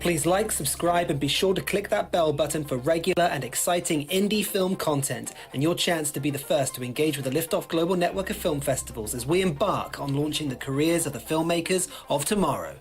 Please like, subscribe, and be sure to click that bell button for regular and exciting indie film content and your chance to be the first to engage with the Liftoff Global Network of Film Festivals as we embark on launching the careers of the filmmakers of tomorrow.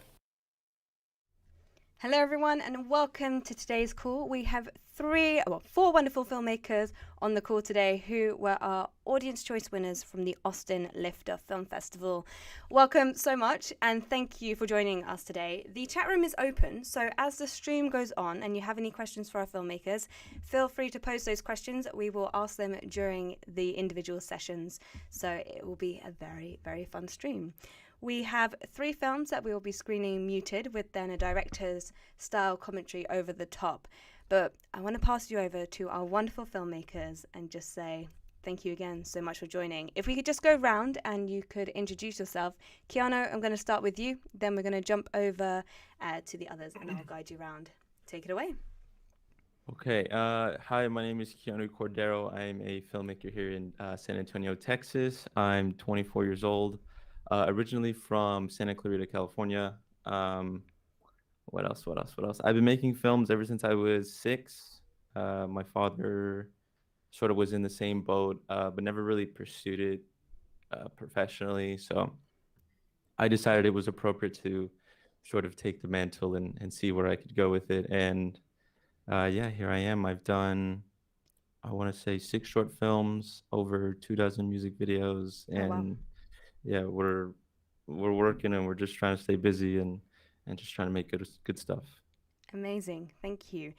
Hello everyone and welcome to today's call. We have four wonderful filmmakers on the call today who were our Audience Choice winners from the Austin Lifter Film Festival. Welcome so much and thank you for joining us today. The chat room is open, so as the stream goes on and you have any questions for our filmmakers, feel free to post those questions. We will ask them during the individual sessions, so it will be a very, very fun stream. We have 3 films that we will be screening muted with then a director's style commentary over the top. But I want to pass you over to our wonderful filmmakers and just say thank you again so much for joining. If we could just go round and you could introduce yourself. Keanu, I'm going to start with you. Then we're going to jump over to the others and I'll guide you around. Take it away. Okay. Hi, my name is Keanu Cordero. I'm a filmmaker here in San Antonio, Texas. I'm 24 years old. Originally from Santa Clarita, California. What else? I've been making films ever since I was 6. My father sort of was in the same boat, but never really pursued it professionally. So I decided it was appropriate to sort of take the mantle and see where I could go with it. And yeah, here I am. I've done, I want to say 6 short films, over 24 music videos, and wow. Yeah, we're working and we're just trying to stay busy and just trying to make good stuff. Amazing. Thank you.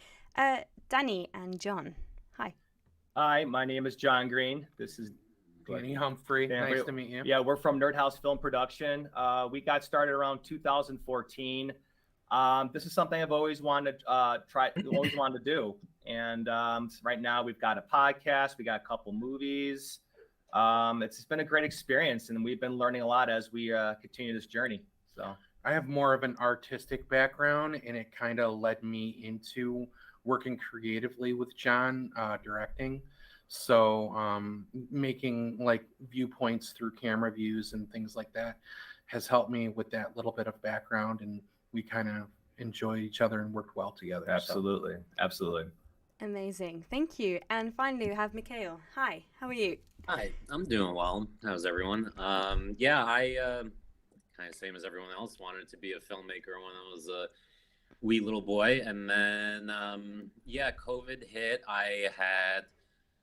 Danny and John. Hi. Hi, my name is John Green. This is Danny Humphrey. Nice to meet you. Yeah, we're from Nerd House Film Production. We got started around 2014. This is something I've always wanted to do. And right now we've got a podcast, we got a couple movies. It's been a great experience and we've been learning a lot as we continue this journey. So I have more of an artistic background and it kind of led me into working creatively with John, directing. So making like viewpoints through camera views and things like that has helped me with that little bit of background, and we kind of enjoy each other and worked well together. Absolutely. Amazing. Thank you. And finally, we have Mikhail. Hi, how are you? Hi, I'm doing well. How's everyone? Yeah, I kind of same as everyone else, wanted to be a filmmaker when I was a wee little boy. And then, yeah, COVID hit.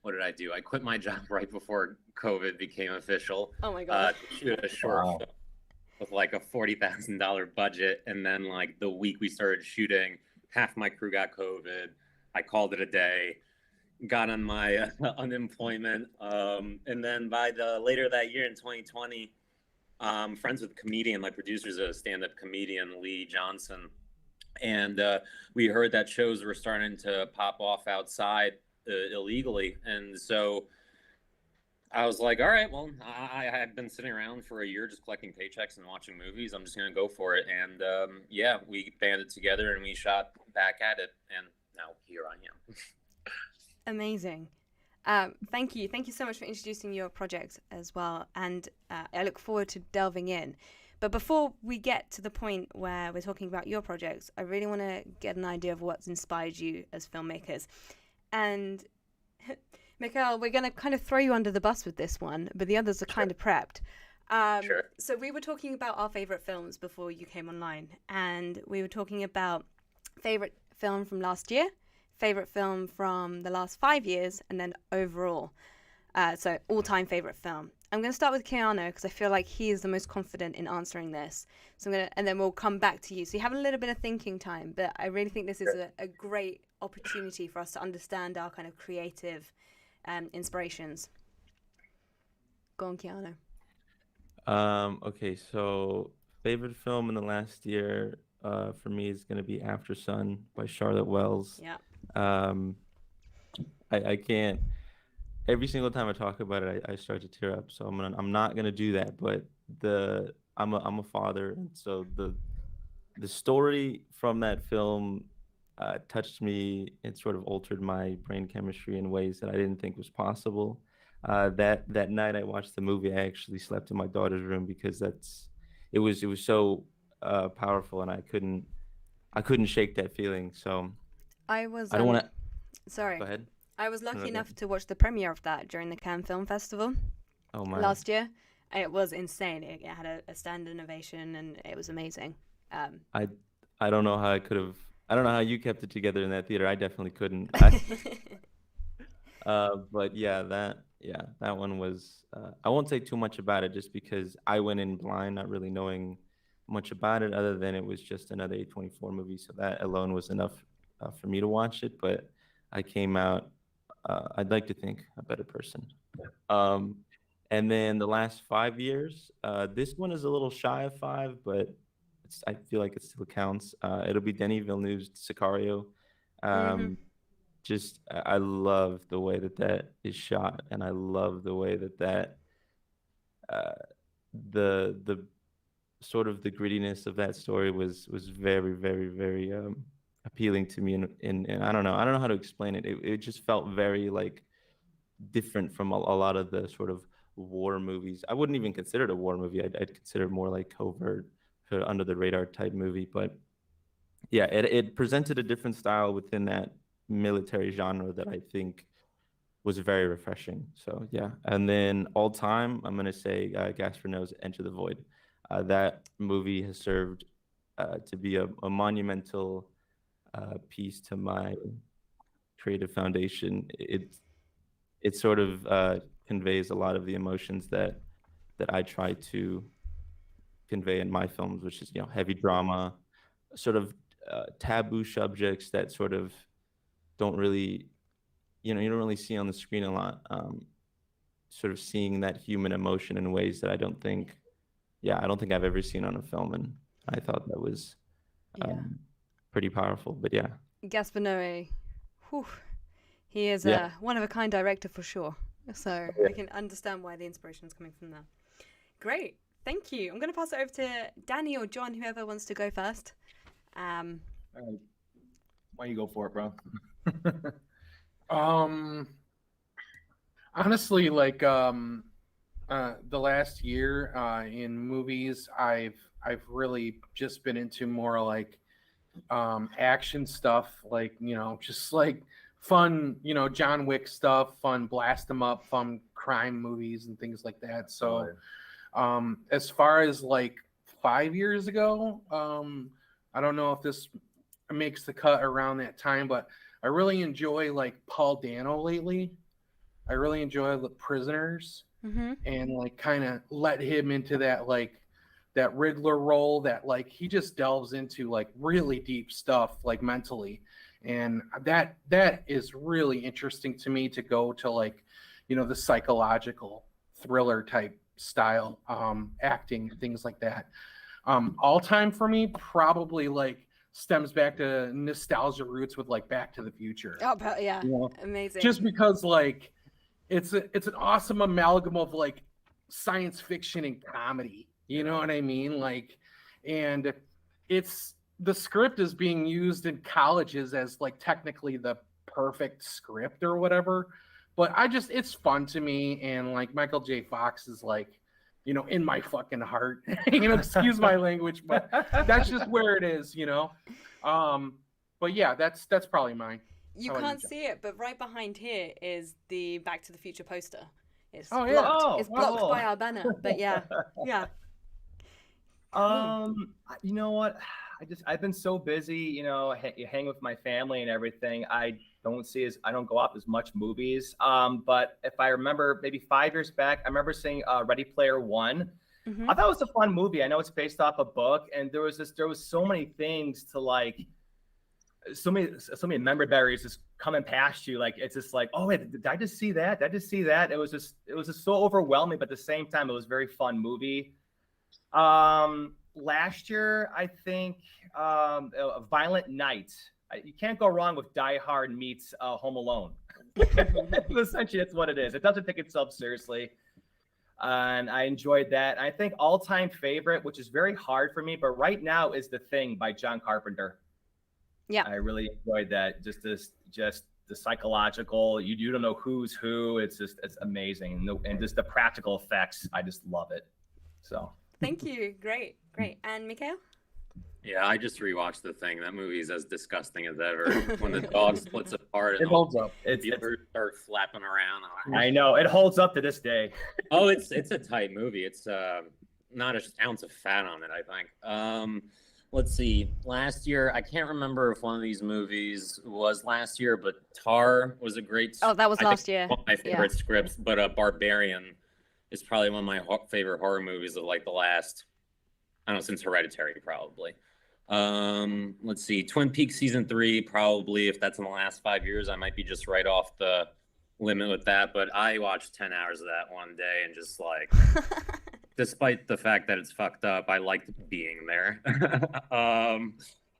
What did I do? I quit my job right before COVID became official. Oh my God. To shoot a short film with like a $40,000 budget. And then like the week we started shooting, half my crew got COVID. I called it a day, got on my unemployment. And then by later that year in 2020, friends with a comedian, my producer's a stand-up comedian, Lee Johnson. And we heard that shows were starting to pop off outside illegally. And so I was like, all right, well, I had been sitting around for a year just collecting paychecks and watching movies. I'm just going to go for it. And yeah, we banded together and we shot back at it. And now here I am. Amazing. Thank you. Thank you so much for introducing your project as well. And I look forward to delving in. But before we get to the point where we're talking about your projects, I really want to get an idea of what's inspired you as filmmakers. And Mikhail, we're going to kind of throw you under the bus with this one, but the others are kind of prepped. Sure. So we were talking about our favorite films before you came online. And we were talking about favorite film from last year, favorite film from the last 5 years, and then overall. So all-time favorite film. I'm going to start with Keanu because I feel like he is the most confident in answering this. So and then we'll come back to you. So you have a little bit of thinking time, but I really think this is a great opportunity for us to understand our kind of creative inspirations. Go on, Keanu. Okay, so favorite film in the last year for me is going to be After Sun by Charlotte Wells. Yeah. I can't. Every single time I talk about it, I start to tear up. So I'm not gonna do that. But I'm a father, and so the story from that film touched me. It sort of altered my brain chemistry in ways that I didn't think was possible. That night I watched the movie, I actually slept in my daughter's room because it was so powerful, and I couldn't I couldn't shake that feeling. So I was. I don't want to. Sorry. Go ahead. I was lucky No, go enough ahead. to watch the premiere of that during the Cannes Film Festival Oh my. last year. It was insane. It had a standing ovation, and it was amazing. I I don't know how I could have. I don't know how you kept it together in that theater. I definitely couldn't. But that one was. I won't say too much about it, just because I went in blind, not really knowing much about it, other than it was just another A24 movie. So that alone was enough for me to watch it. But I came out. I'd like to think a better person. Um, and then the last 5 years, this one is a little shy of five, but I feel like it still counts. It'll be Denis Villeneuve's Sicario. Hmm. Just I love the way that is shot, and I love the way that uh, the sort of the grittiness of that story was very, very, very appealing to me. And I don't know how to explain it. It just felt very like different from a lot of the sort of war movies. I wouldn't even consider it a war movie. I'd consider it more like covert, sort of under the radar type movie. But yeah, it presented a different style within that military genre that I think was very refreshing. So yeah, and then all time, I'm gonna say Gaspar Noé's Enter the Void. That movie has served to be a monumental piece to my creative foundation. It sort of conveys a lot of the emotions that I try to convey in my films, which is heavy drama, sort of taboo subjects that sort of don't really you don't really see on the screen a lot. Sort of seeing that human emotion in ways that I don't think I've ever seen on a film, and I thought that was Yeah. pretty powerful. But yeah, Gaspar Noé, whew, he is Yeah. a one of a kind director for sure. So Yeah. I can understand why the inspiration is coming from there. Great, thank you. I'm going to pass it over to Danny or John, whoever wants to go first. All right. Why don't you go for it, bro? Honestly, like the last year in movies, I've really just been into more like action stuff, like just like fun, John Wick stuff, fun blast 'em up, fun crime movies and things like that. So as far as like 5 years ago, I don't know if this makes the cut around that time, but I really enjoy like Paul Dano lately. I really enjoy The Prisoners, Mm-hmm. and like kind of let him into that Riddler role that like he just delves into like really deep stuff like mentally, and that is really interesting to me to go to like the psychological thriller type style acting, things like that. All time for me probably like stems back to nostalgia roots with like Back to the Future. Oh, but yeah, You know, amazing. just because like it's an awesome amalgam of like science fiction and comedy. You know what I mean? Like, and it's the script is being used in colleges as like technically the perfect script or whatever. But it's fun to me, and like Michael J. Fox is like, in my fucking heart. Excuse my language, but that's just where it is. But yeah, that's probably mine. You How about you, can't John? see it, but right behind here is the Back to the Future poster. It's Oh, yeah. blocked. Oh, It's blocked oh. by our banner. But yeah, yeah. You know what? I've been so busy, you hang with my family and everything. I don't go out as much movies. But if I remember maybe 5 years back, I remember seeing Ready Player One. Mm-hmm. I thought it was a fun movie. I know it's based off a book, and there was so many things to like, so many memory barriers just coming past you. Like it's just like, oh wait, did I just see that? Did I just see that? It was just so overwhelming, but at the same time, it was a very fun movie. Last year, I think a Violent Night. You can't go wrong with Die Hard meets Home Alone. Essentially, that's what it is. It doesn't take itself seriously, and I enjoyed that. I think all-time favorite, which is very hard for me, but right now is The Thing by John Carpenter. Yeah. I really enjoyed that. Just the psychological. You don't know who's who. It's amazing, and just the practical effects. I just love it. So. Thank you. Great. And Mikhail? Yeah, I just rewatched The Thing. That movie's as disgusting as ever. When the dog splits apart It and all holds up. the It's dealers start flapping around. I know it holds up to this day. Oh, it's a tight movie. It's not an ounce of fat on it, I think. Let's see. Last year, I can't remember if one of these movies was last year, but Tar was a great. Oh, that was I think last year. One of my Yeah. favorite scripts, but Barbarian is probably one of my favorite horror movies of like the last, I don't know, since Hereditary, probably. Let's see. Twin Peaks season 3, probably if that's in the last 5 years, I might be just right off the limit with that. But I watched 10 hours of that one day and just like. Despite the fact that it's fucked up, I liked being there.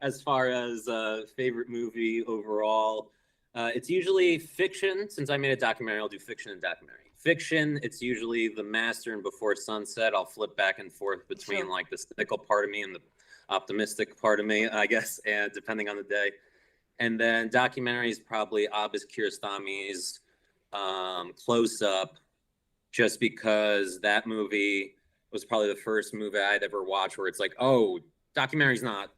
As far as favorite movie overall, it's usually fiction. Since I made a documentary, I'll do fiction and documentary. Fiction, it's usually The Master and Before Sunset. I'll flip back and forth between like the cynical part of me and the optimistic part of me, I guess, and depending on the day. And then documentaries, probably Abbas Kiarostami's Close Up, just because that movie was probably the first movie I'd ever watched where it's like, oh, documentary's not,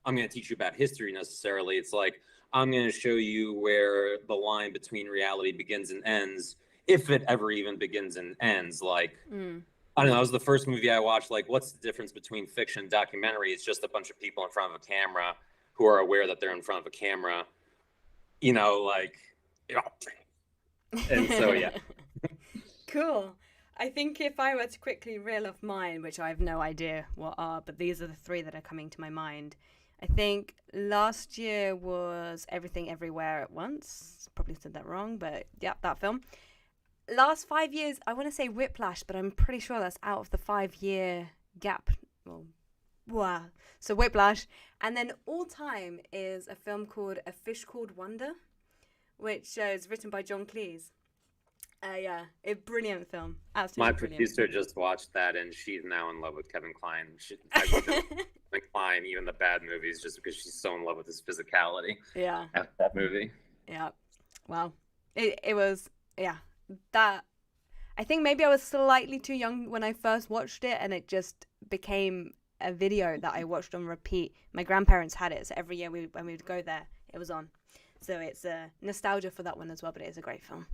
I'm going to teach you about history necessarily. It's like, I'm going to show you where the line between reality begins and ends, if it ever even begins and ends. Like, I don't know, that was the first movie I watched. Like, what's the difference between fiction and documentary? It's just a bunch of people in front of a camera who are aware that they're in front of a camera, you know, like, you know. And so, yeah. Cool. I think if I were to quickly reel off mine, which I have no idea what are, but these are the 3 that are coming to my mind. I think last year was Everything Everywhere at Once. Probably said that wrong, but yeah, that film. Last 5 years, I want to say Whiplash, but I'm pretty sure that's out of the 5-year gap. Well, wow. So Whiplash. And then all time is a film called A Fish Called Wonder, which is written by John Cleese. Yeah, a brilliant film. Absolutely My brilliant. producer just watched that, and she's now in love with Kevin Kline. I love Kevin Kline, even the bad movies, just because she's so in love with his physicality. Yeah. After that movie. Yeah. Wow. It was, yeah. That, I think maybe I was slightly too young when I first watched it, and it just became a video that I watched on repeat. My grandparents had it, so every year when we would go there, it was on. So it's a nostalgia for that one as well, but it is a great film.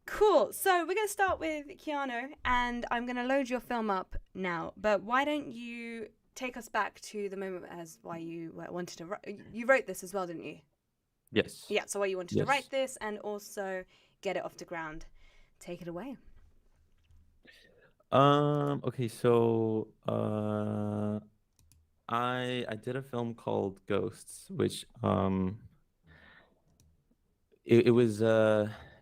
Cool. So we're going to start with Keanu, and I'm going to load your film up now. But why don't you take us back to the moment as why you wanted to write? You wrote this as well, didn't you? Yes. Yeah. So why you wanted to write this and also get it off the ground. Take it away. Okay, so I did a film called Ghosts, which it was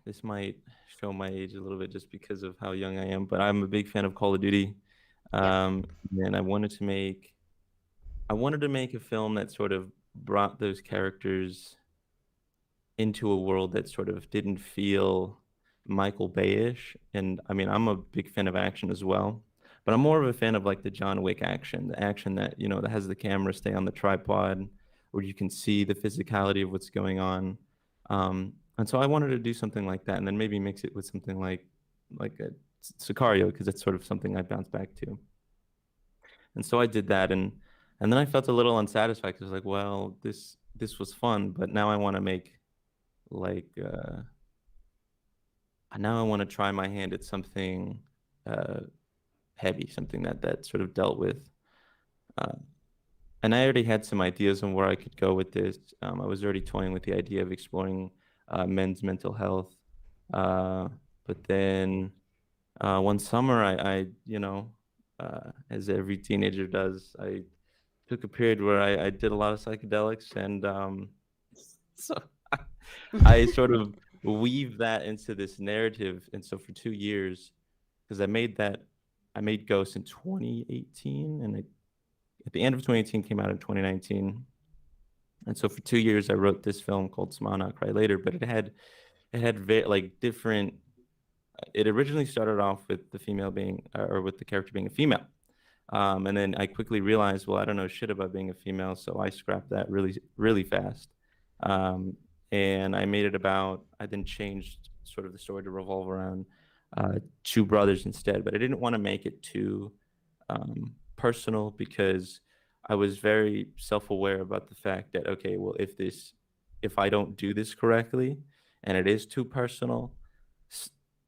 this might show my age a little bit just because of how young I am, but I'm a big fan of Call of Duty. And I wanted to make a film that sort of brought those characters into a world that sort of didn't feel Michael Bay-ish. And I mean, I'm a big fan of action as well, but I'm more of a fan of like the John Wick action, the action that, you know, that has the camera stay on the tripod, where you can see the physicality of what's going on. And so I wanted to do something like that, and then maybe mix it with something like a Sicario, because it's sort of something I bounce back to. And so I did that, and then I felt a little unsatisfied because I was like, well, this was fun, but now I want to make like now I want to try my hand at something heavy, something that sort of dealt with. And I already had some ideas on where I could go with this. I was already toying with the idea of exploring men's mental health. But then one summer, I you know, as every teenager does, I took a period where I did a lot of psychedelics, and so I sort of weave that into this narrative. And so for 2 years, because I made Ghost in 2018, and at the end of 2018 came out in 2019. And so for 2 years, I wrote this film called Smile Not Cry Later, but it had different. It originally started off with the female being, or with the character being a female. And then I quickly realized, well, I don't know shit about being a female, so I scrapped that really, really fast. And I made it about, I then changed sort of the story to revolve around 2 brothers instead, but I didn't want to make it too personal, because I was very self-aware about the fact that, okay, well, if I don't do this correctly and it is too personal,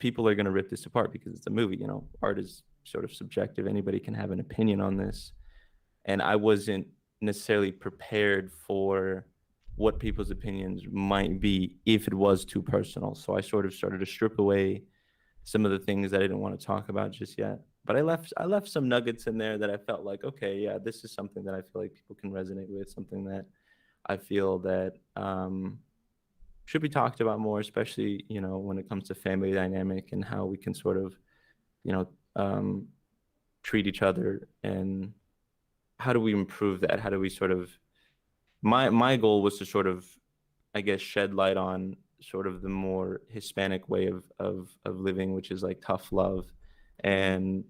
people are going to rip this apart because it's a movie. Art is sort of subjective. Anybody can have an opinion on this. And I wasn't necessarily prepared for what people's opinions might be if it was too personal. So I sort of started to strip away some of the things that I didn't want to talk about just yet. But I left some nuggets in there that I felt like, okay, yeah, this is something that I feel like people can resonate with, something that I feel that should be talked about more, especially, when it comes to family dynamic and how we can sort of, treat each other, and how do we improve that? How do we sort of, my goal was to sort of, I guess, shed light on sort of the more Hispanic way of living, which is like tough love. And,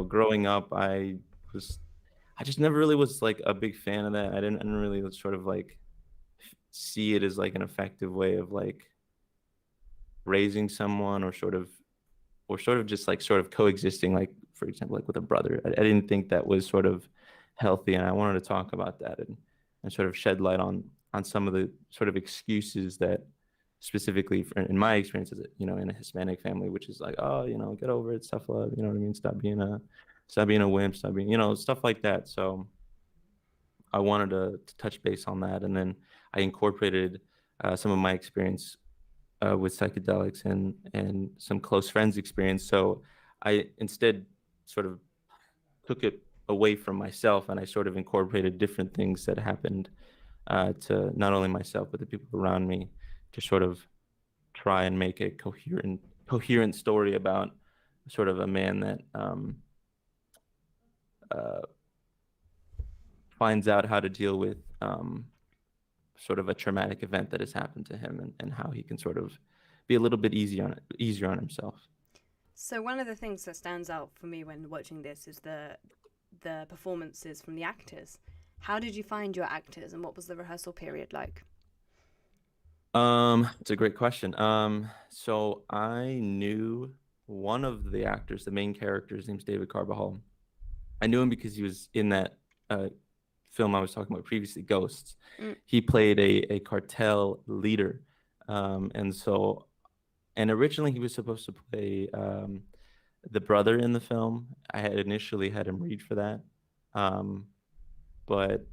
growing up, I just never really was like a big fan of that. I didn't really sort of like see it as like an effective way of like raising someone, or sort of just like sort of coexisting, like, for example, like with a brother. I didn't think that was sort of healthy, and I wanted to talk about that, and sort of shed light on some of the sort of excuses that, specifically in my experience, as in a Hispanic family, which is like, oh, get over it, tough love, you know what I mean? Stop being a wimp, stop being, stuff like that. So I wanted to touch base on that, and then I incorporated some of my experience with psychedelics and some close friends' experience. So I instead sort of took it away from myself, and I sort of incorporated different things that happened to not only myself but the people around me, to sort of try and make a coherent story about sort of a man that finds out how to deal with sort of a traumatic event that has happened to him, and how he can sort of be a little bit easier on himself. So one of the things that stands out for me when watching this is the performances from the actors. How did you find your actors, and what was the rehearsal period like? It's a great question. So I knew one of the actors, the main character. His name's David Carbajal. I knew him because he was in that film I was talking about previously, Ghosts. He played a cartel leader, and originally he was supposed to play the brother in the film. I had initially had him read for that, but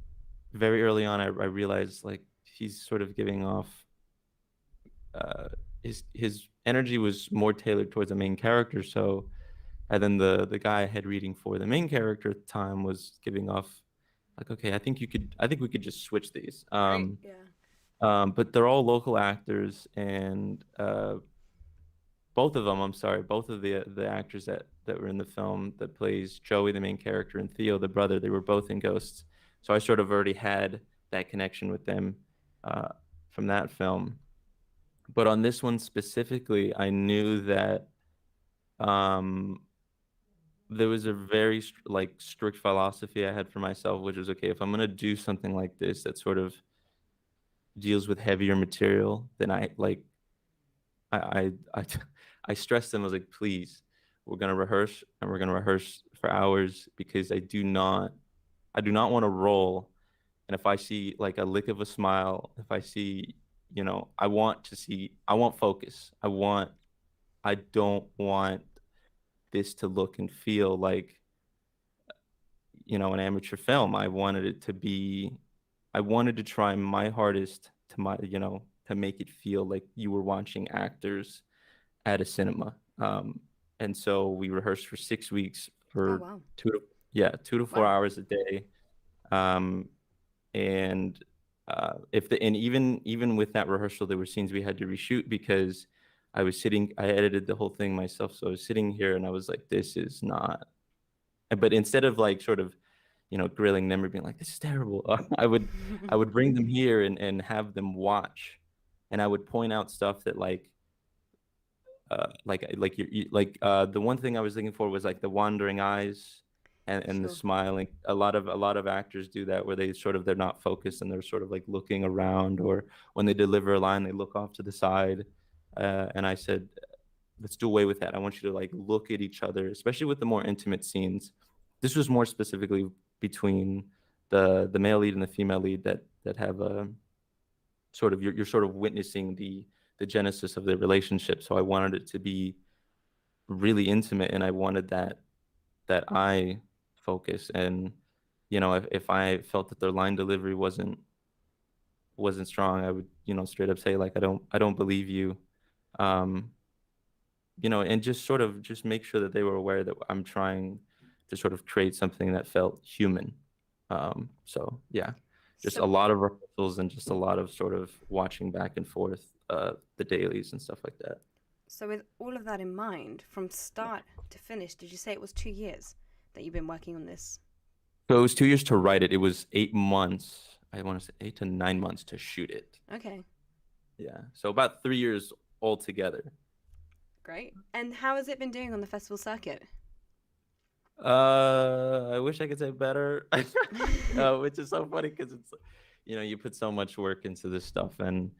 very early on I realized, like, he's sort of giving off his energy was more tailored towards the main character. So, and then the guy I had reading for the main character at the time was giving off like, okay, I think we could just switch these. Right, yeah. But they're all local actors, and both of the actors that were in the film, that plays Joey, the main character, and Theo, the brother, they were both in Ghosts. So I sort of already had that connection with them from that film. But on this one specifically, I knew that there was a very strict philosophy I had for myself, which was, okay, if I'm going to do something like this that sort of deals with heavier material, then I stressed them. I was like, please, we're going to rehearse, and we're going to rehearse for hours, because I do not want to roll. And if I see like a lick of a smile, if I see, I want focus. I don't want this to look and feel like, an amateur film. I wanted to try my hardest to make it feel like you were watching actors at a cinema. And so we rehearsed for 6 weeks for 2 to 4 hours a day. And even with that rehearsal, there were scenes we had to reshoot, because I edited the whole thing myself. So I was sitting here and I was like, this is not, but instead of like sort of, grilling them or being like, this is terrible, I would bring them here and have them watch, and I would point out stuff that the one thing I was looking for was like the wandering eyes and the smiling. A lot of actors do that, where they're not focused and they're sort of like looking around, or when they deliver a line, they look off to the side. And I said, let's do away with that. I want you to like look at each other, especially with the more intimate scenes. This was more specifically between the male lead and the female lead that have a sort of you're sort of witnessing the genesis of their relationship. So I wanted it to be really intimate, and I wanted that eye focus. And if I felt that their line delivery wasn't strong, I would straight up say, like, I don't believe you. And just make sure that they were aware that I'm trying to sort of create something that felt human. So yeah, just a lot of rehearsals and just a lot of sort of watching back and forth the dailies and stuff like that. So with all of that in mind, from start to finish, did you say it was 2 years that you've been working on this? So it was 2 years to write it. It was 8 months. I want to say 8 to 9 months to shoot it. Okay. Yeah. So about 3 years altogether. Great. And how has it been doing on the festival circuit? I wish I could say better, which is so funny because it's, you put so much work into this stuff, and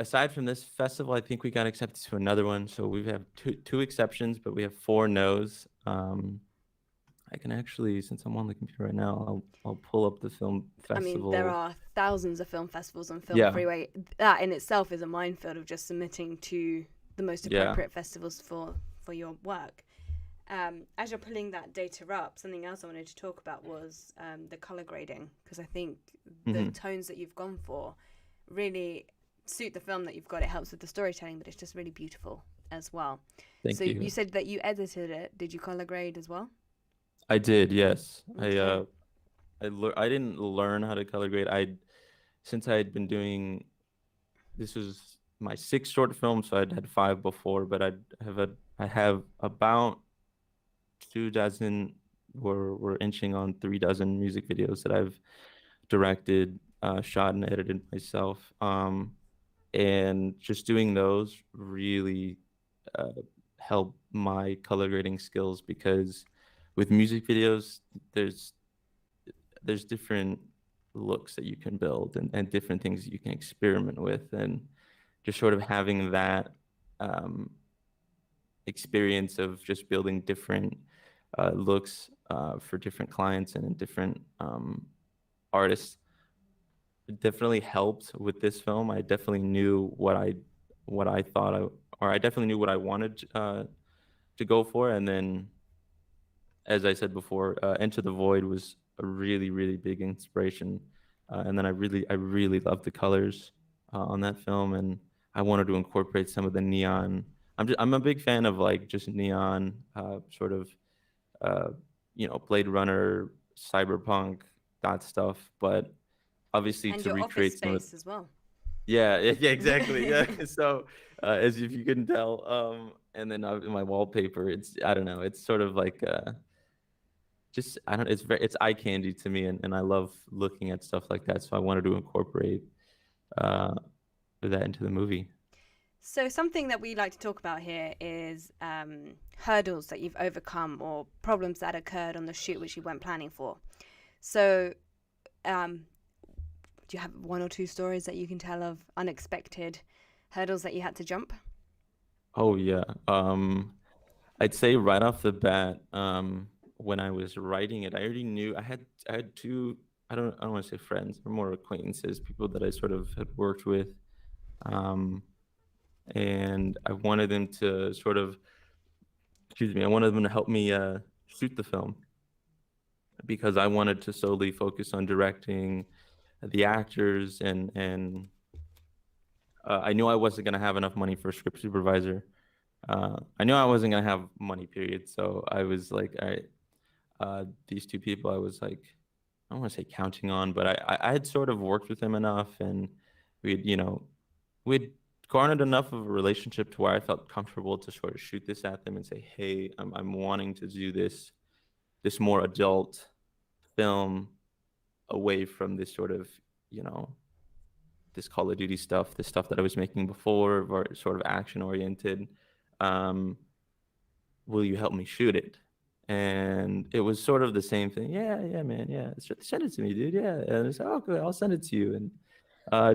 aside from this festival, I think we got accepted to another one. So we have two exceptions, but we have 4 no's. I can actually, since I'm on the computer right now, I'll pull up the film festival. I mean, there are thousands of film festivals on Film Yeah. Freeway. That in itself is a minefield of just submitting to the most appropriate festivals for your work. As you're pulling that data up, something else I wanted to talk about was the color grading, because I think the tones that you've gone for really suit the film that you've got. It helps with the storytelling, but it's just really beautiful as well. Thank you. You said that you edited it. Did you color grade as well? I did, yes. Okay. I didn't learn how to color grade. Since I had been doing, this was my 6th short film, so I'd had 5 before, but I have about 2 dozen. We're inching on 3 dozen music videos that I've directed, shot, and edited myself. And just doing those really helped my color grading skills, because with music videos, there's different looks that you can build and different things that you can experiment with, and just sort of having that experience of just building different looks for different clients and different artists, it definitely helped with this film. I definitely knew what I thought I definitely knew what I wanted to go for. And then, as I said before, Enter the Void was a really, really big inspiration. And then I really loved the colors on that film, and I wanted to incorporate some of the neon. I'm a big fan of like just neon, sort of, Blade Runner, cyberpunk, that stuff. But obviously And to your recreate office some of space as well. yeah, exactly. Yeah. So, as if you couldn't tell, and then my wallpaper, I don't know, it's sort of like just it's eye candy to me, and I love looking at stuff like that. So I wanted to incorporate that into the movie. So something that we like to talk about here is hurdles that you've overcome or problems that occurred on the shoot which you weren't planning for. So do you have 1 or 2 stories that you can tell of unexpected hurdles that you had to jump? Oh yeah. I'd say right off the bat, when I was writing it, I already knew I had 2, I don't want to say friends, or more acquaintances, people that I sort of had worked with. And I wanted them to sort of, I wanted them to help me shoot the film, because I wanted to solely focus on directing the actors, and I knew I wasn't going to have enough money for a script supervisor. I knew I wasn't going to have money, period. So I was like, all right, these 2 people, I was like, I don't want to say counting on, but I had sort of worked with them enough, and we'd garnered enough of a relationship to where I felt comfortable to sort of shoot this at them and say, hey, I'm wanting to do this more adult film, away from this sort of, this Call of Duty stuff, the stuff that I was making before, or sort of action oriented. Will you help me shoot it? And it was sort of the same thing. Yeah, man. Yeah. Send it to me, dude. Yeah. And I said, oh, good. I'll send it to you. And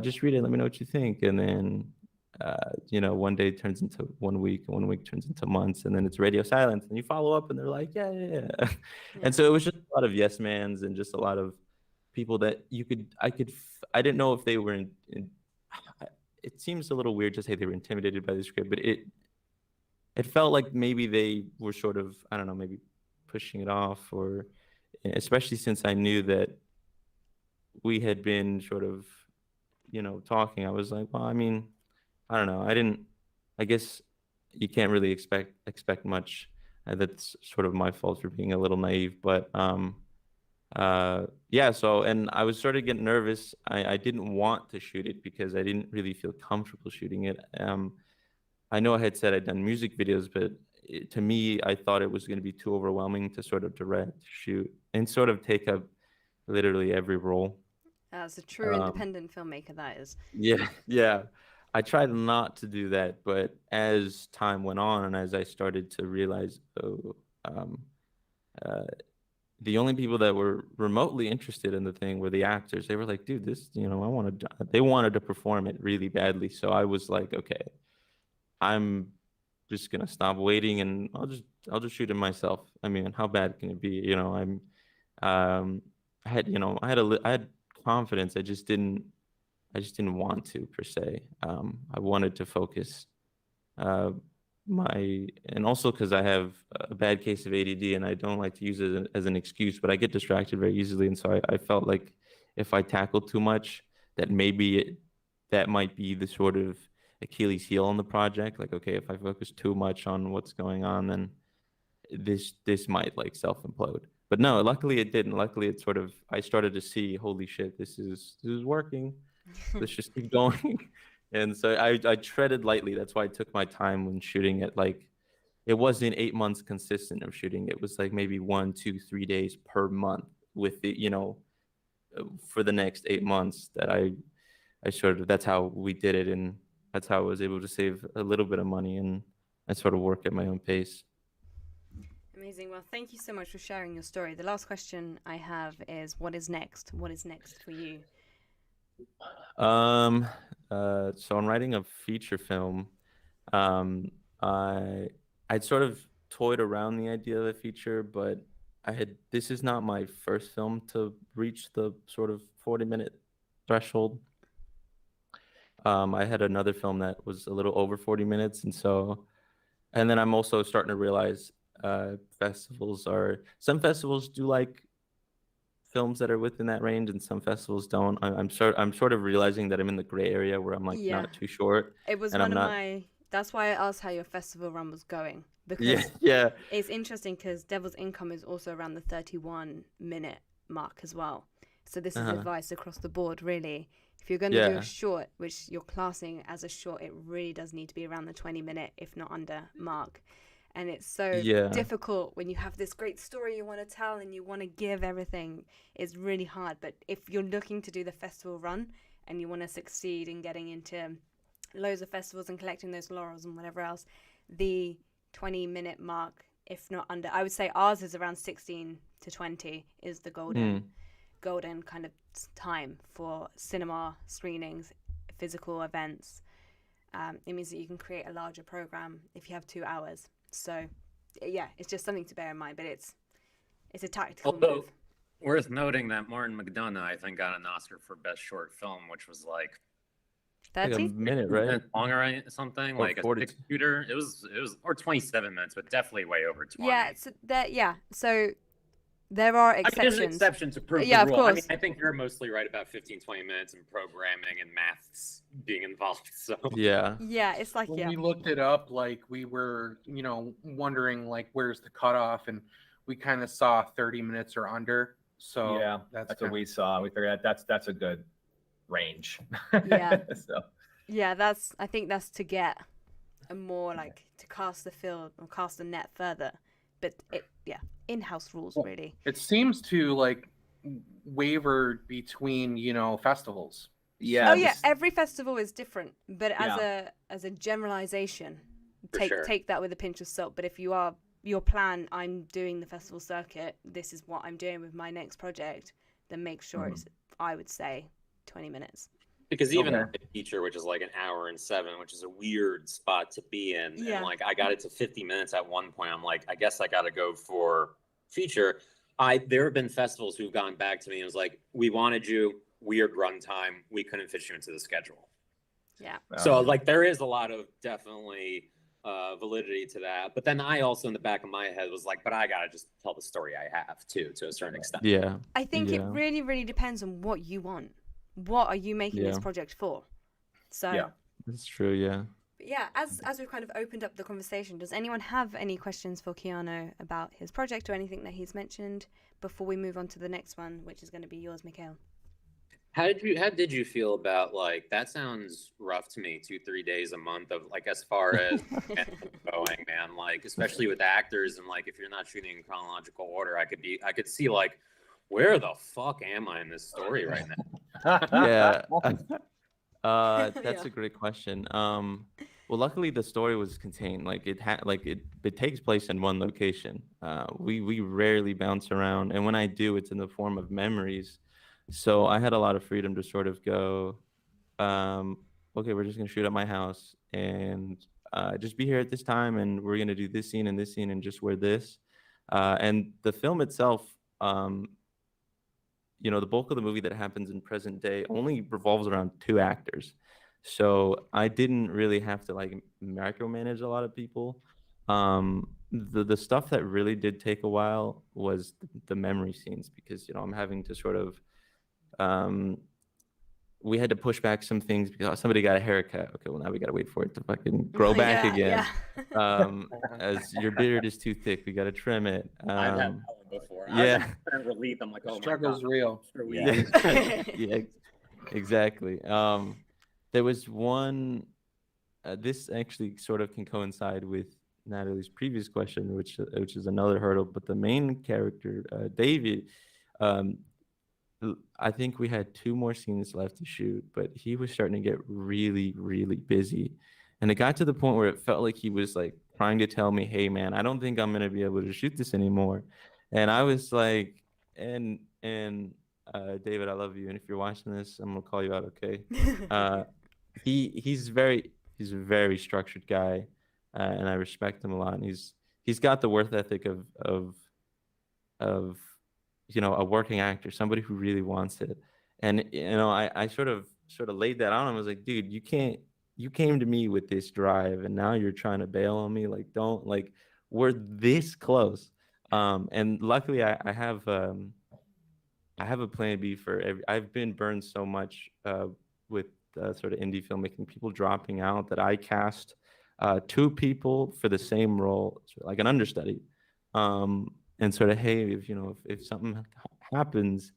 just read it. Let me know what you think. And then one day turns into 1 week, 1 week turns into months, and then it's radio silence, and you follow up, and they're like, yeah. And so it was just a lot of yes mans and just a lot of people that I didn't know if they were it seems a little weird to say they were intimidated by the script, but it felt like maybe they were sort of, I don't know, maybe pushing it off, or especially since I knew that we had been sort of, talking. I was like, well, I mean, I don't know. I guess you can't really expect much. That's sort of my fault for being a little naive, but yeah. So, and I was sort of getting nervous. I didn't want to shoot it because I didn't really feel comfortable shooting it. I know I had said I'd done music videos, but to me, I thought it was going to be too overwhelming to sort of direct, shoot, and sort of take up literally every role. As a true independent filmmaker, that is. Yeah. I tried not to do that, but as time went on and as I started to realize, the only people that were remotely interested in the thing were the actors. They were like, dude, this, they wanted to perform it really badly. So I was like, okay, I'm just gonna stop waiting and I'll just shoot it myself. I mean, how bad can it be? I had confidence. I just didn't want to, per se. I wanted to focus and also because I have a bad case of ADD and I don't like to use it as an excuse, but I get distracted very easily. And so I felt like if I tackled too much, that maybe that might be the sort of Achilles heel on the project. Like, okay, if I focus too much on what's going on, then this might like self-implode. But no, luckily it didn't. Luckily it sort of, I started to see, holy shit, this is working. Let's just keep going. And so I treaded lightly. That's why I took my time when shooting it. Like, it wasn't 8 months consistent of shooting. It was like maybe 1, 2, 3 days per month with it, for the next 8 months that I sort of, that's how we did it. And that's how I was able to save a little bit of money and I sort of work at my own pace. Amazing. Well, thank you so much for sharing your story. The last question I have is, what is next? What is next for you? So I'm writing a feature film. I'd sort of toyed around the idea of a feature, but this is not my first film to reach the sort of 40-minute threshold. I had another film that was a little over 40 minutes. And then I'm also starting to realize some festivals do like films that are within that range and some festivals don't. I'm sort of realizing that I'm in the gray area where I'm like not too short. It was that's why I asked how your festival run was going, because it's interesting because Devil's Income is also around the 31-minute mark as well. So this is advice across the board, really. If you're going to do a short, which you're classing as a short, it really does need to be around the 20-minute, if not under, mark. And it's so difficult when you have this great story you want to tell and you want to give everything. It's really hard. But if you're looking to do the festival run and you want to succeed in getting into loads of festivals and collecting those laurels and whatever else, the 20-minute mark, if not under, I would say ours is around 16 to 20 is the golden kind of time for cinema screenings, physical events. It means that you can create a larger program if you have 2 hours. So, yeah, it's just something to bear in mind, but it's a tactical move. Worth noting that Martin McDonagh, I think, got an Oscar for Best Short Film, which was like 30 like a minute, right? Longer, right? Something or like 40. A 6-shooter. It was or 27 minutes, but definitely way over 20. So there are exceptions. I mean, there's an exception to prove the rule. Of course. I mean, I think you're mostly right about 15, 20 minutes and programming and maths being involved. So yeah, it's like when we looked it up, like we were, wondering like where's the cutoff, and we kind of saw 30 minutes or under. So yeah, that's what we saw. We figured that's a good range. Yeah. So I think that's to get a more like to cast the field or cast the net further. But in-house rules really. It seems to like waver between festivals. Yeah. Every festival is different, but as a generalization, take that with a pinch of salt. But if your plan, I'm doing the festival circuit, this is what I'm doing with my next project, then make sure it's, I would say, 20 minutes. Because even Okay. the feature, which is like an hour and 7, which is a weird spot to be in, Yeah. and like I got it to 50 minutes at one point. I'm like, I guess I got to go for feature. There have been festivals who've gone back to me and was like, we wanted you, weird runtime, we couldn't fit you into the schedule. Yeah. So like there is a lot of definitely validity to that. But then I also in the back of my head was like, but I gotta just tell the story I have too, to a certain extent. Yeah. I think it Yeah. really, really depends on what you want. What are you making this Yeah. project for? So Yeah. That's true. Yeah. but yeah, as we've kind of opened up the conversation, does anyone have any questions for Keanu about his project or anything that he's mentioned before we move on to the next one, which is going to be yours, Mikhail? How did you feel about like that? Sounds rough to me. 2-3 days a month of like as far as going, man. Like especially with actors and like if you're not shooting in chronological order, I could see like where the fuck am I in this story right now? Yeah. That's Yeah. a great question. Well, luckily the story was contained. Like it takes place in one location. We rarely bounce around, and when I do, it's in the form of memories. So I had a lot of freedom to sort of go, okay, we're just gonna shoot at my house and just be here at this time, and we're gonna do this scene and this scene and just wear this. And the film itself, the bulk of the movie that happens in present day only revolves around 2 actors. So I didn't really have to like micromanage a lot of people. The stuff that really did take a while was the memory scenes because I'm having to sort of we had to push back some things because somebody got a haircut. Okay, well now we gotta wait for it to fucking grow back again. As your beard is too thick, we gotta trim it. I've had that one before. Yeah. I was relief. I'm like, oh Struggle's my God. real. Sure we Yeah. are. Yeah, exactly. There was one. This actually sort of can coincide with Natalie's previous question, which is another hurdle. But the main character, David, I think we had 2 more scenes left to shoot, but he was starting to get really, really busy, and it got to the point where it felt like he was like trying to tell me, "Hey, man, I don't think I'm gonna be able to shoot this anymore," and I was like, and David, I love you, and if you're watching this, I'm gonna call you out, okay? He's a very structured guy, and I respect him a lot. And he's got the worth ethic of a working actor, somebody who really wants it. And I sort of laid that on him. I was like, dude, you came to me with this drive, and now you're trying to bail on me. Like, don't like we're this close. And luckily, I have a plan B for every. I've been burned so much with sort of indie filmmaking, people dropping out, that I cast 2 people for the same role, like an understudy, and sort of, hey, if something happens,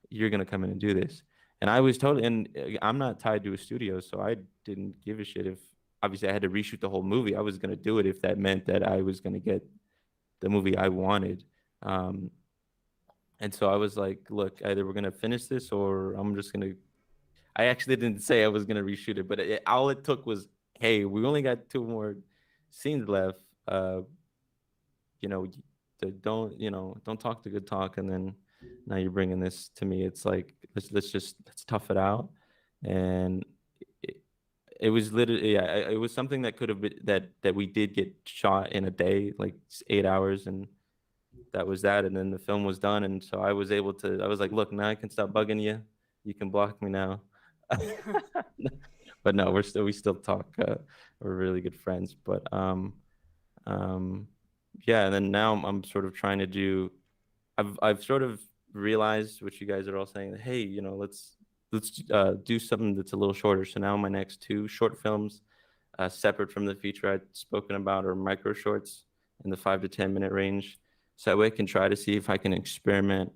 you're gonna come in and do this. And I was totally, and I'm not tied to a studio, so I didn't give a shit if obviously I had to reshoot the whole movie. I was gonna do it if that meant that I was gonna get the movie I wanted. And so I was like, look, either we're gonna finish this or I'm just gonna. I actually didn't say I was gonna reshoot it, but all it took was, hey, we only got 2 more scenes left. Don't talk the good talk, and then now you're bringing this to me. It's like let's tough it out, and it was literally it was something that could have been that we did get shot in a day, like 8 hours, and that was that. And then the film was done, and so I was like, look, now I can stop bugging you. You can block me now. But no, we still talk. We're really good friends. But yeah. And then now I'm sort of trying to do. I've sort of realized what you guys are all saying. Hey, let's do something that's a little shorter. So now my next 2 short films, separate from the feature I'd spoken about, are micro shorts in the 5 to 10 minute range. So that way I can try to see if I can experiment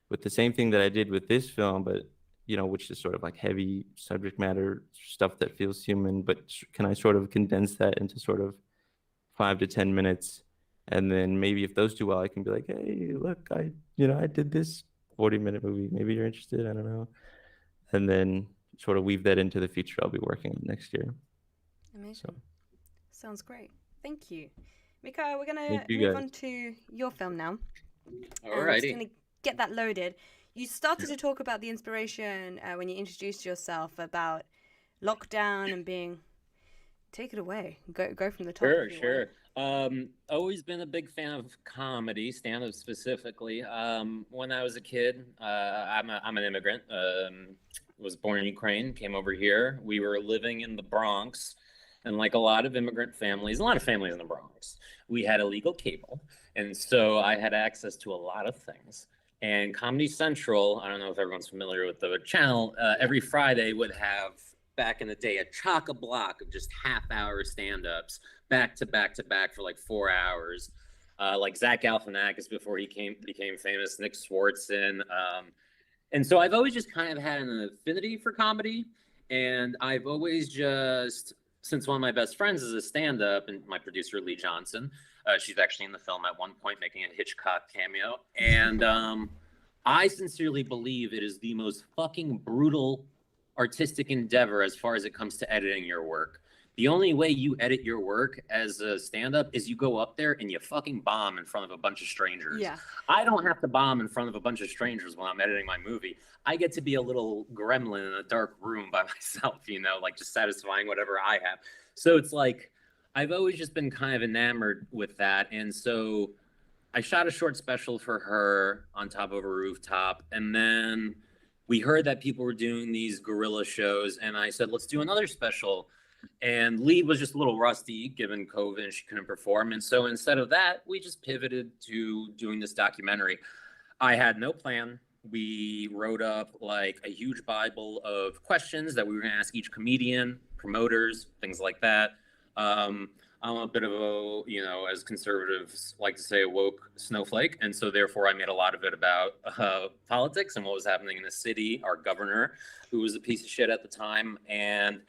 with the same thing that I did with this film, but which is sort of like heavy subject matter stuff that feels human, but can I sort of condense that into sort of 5 to 10 minutes? And then maybe if those do well, I can be like, hey, look, I did this 40-minute movie. Maybe you're interested. I don't know. And then sort of weave that into the feature I'll be working on next year. Amazing. So. Sounds great. Thank you. Mikhail, we're going Thank to you, move guys. on to your film now. Alrighty. Just going to get that loaded. you started to talk about the inspiration when you introduced yourself about lockdown and being. Take it away. Go from the top. Sure. Always been a big fan of comedy, stand-up specifically. When I was a kid, I'm an immigrant. Was born in Ukraine, came over here. We were living in the Bronx, and like a lot of immigrant families, a lot of families in the Bronx, we had illegal cable, and so I had access to a lot of things. And Comedy Central, I don't know if everyone's familiar with the channel, every Friday would have, back in the day, a chock-a-block of just half-hour stand-ups, back to back to back for like 4 hours. Like Zach Galifianakis before he became famous, Nick Swartzen. And so I've always just kind of had an affinity for comedy. And I've always just, since one of my best friends is a stand-up, and my producer, Lee Johnson, she's actually in the film at one point making a Hitchcock cameo. And I sincerely believe it is the most fucking brutal artistic endeavor as far as it comes to editing your work. The only way you edit your work as a stand-up is you go up there and you fucking bomb in front of a bunch of strangers. Yeah. I don't have to bomb in front of a bunch of strangers when I'm editing my movie. I get to be a little gremlin in a dark room by myself, you know, like just satisfying whatever I have. So it's like, I've always just been kind of enamored with that. And so I shot a short special for her on top of a rooftop, and then we heard that people were doing these guerrilla shows, and I said, let's do another special. And Lee was just a little rusty given COVID and she couldn't perform. And so instead of that, we just pivoted to doing this documentary. I had no plan. We wrote up like a huge Bible of questions that we were going to ask each comedian, promoters, things like that. I'm a bit of a, you know, as conservatives like to say, a woke snowflake. And so therefore I made a lot of it about politics and what was happening in the city, our governor, who was a piece of shit at the time. And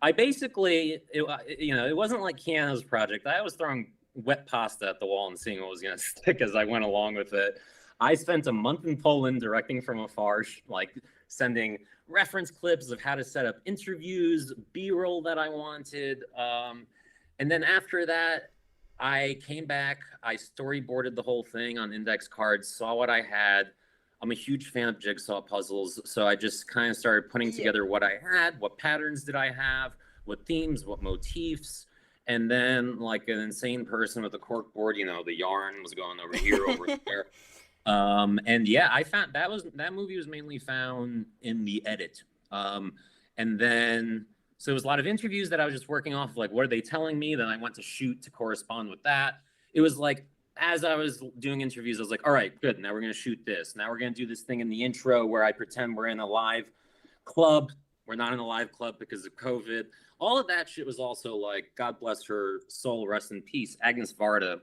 I basically, it wasn't like Keanu's project. I was throwing wet pasta at the wall and seeing what was going to stick as I went along with it. I spent a month in Poland directing from afar, like sending reference clips of how to set up interviews, B-roll that I wanted. And then after that, I came back, I storyboarded the whole thing on index cards, saw what I had. I'm a huge fan of jigsaw puzzles, so I just kind of started putting together what I had, what patterns did I have, what themes, what motifs, and then like an insane person with a cork board, you know, the yarn was going over here, over there. And yeah, I found that movie was mainly found in the edit. And then, so it was a lot of interviews that I was just working off, like, what are they telling me? Then I went to shoot to correspond with that. It was like, as I was doing interviews, I was like, all right, good. Now we're going to shoot this. Now we're going to do this thing in the intro where I pretend we're in a live club. We're not in a live club because of COVID. All of that shit was also like, God bless her soul, rest in peace. Agnes Varda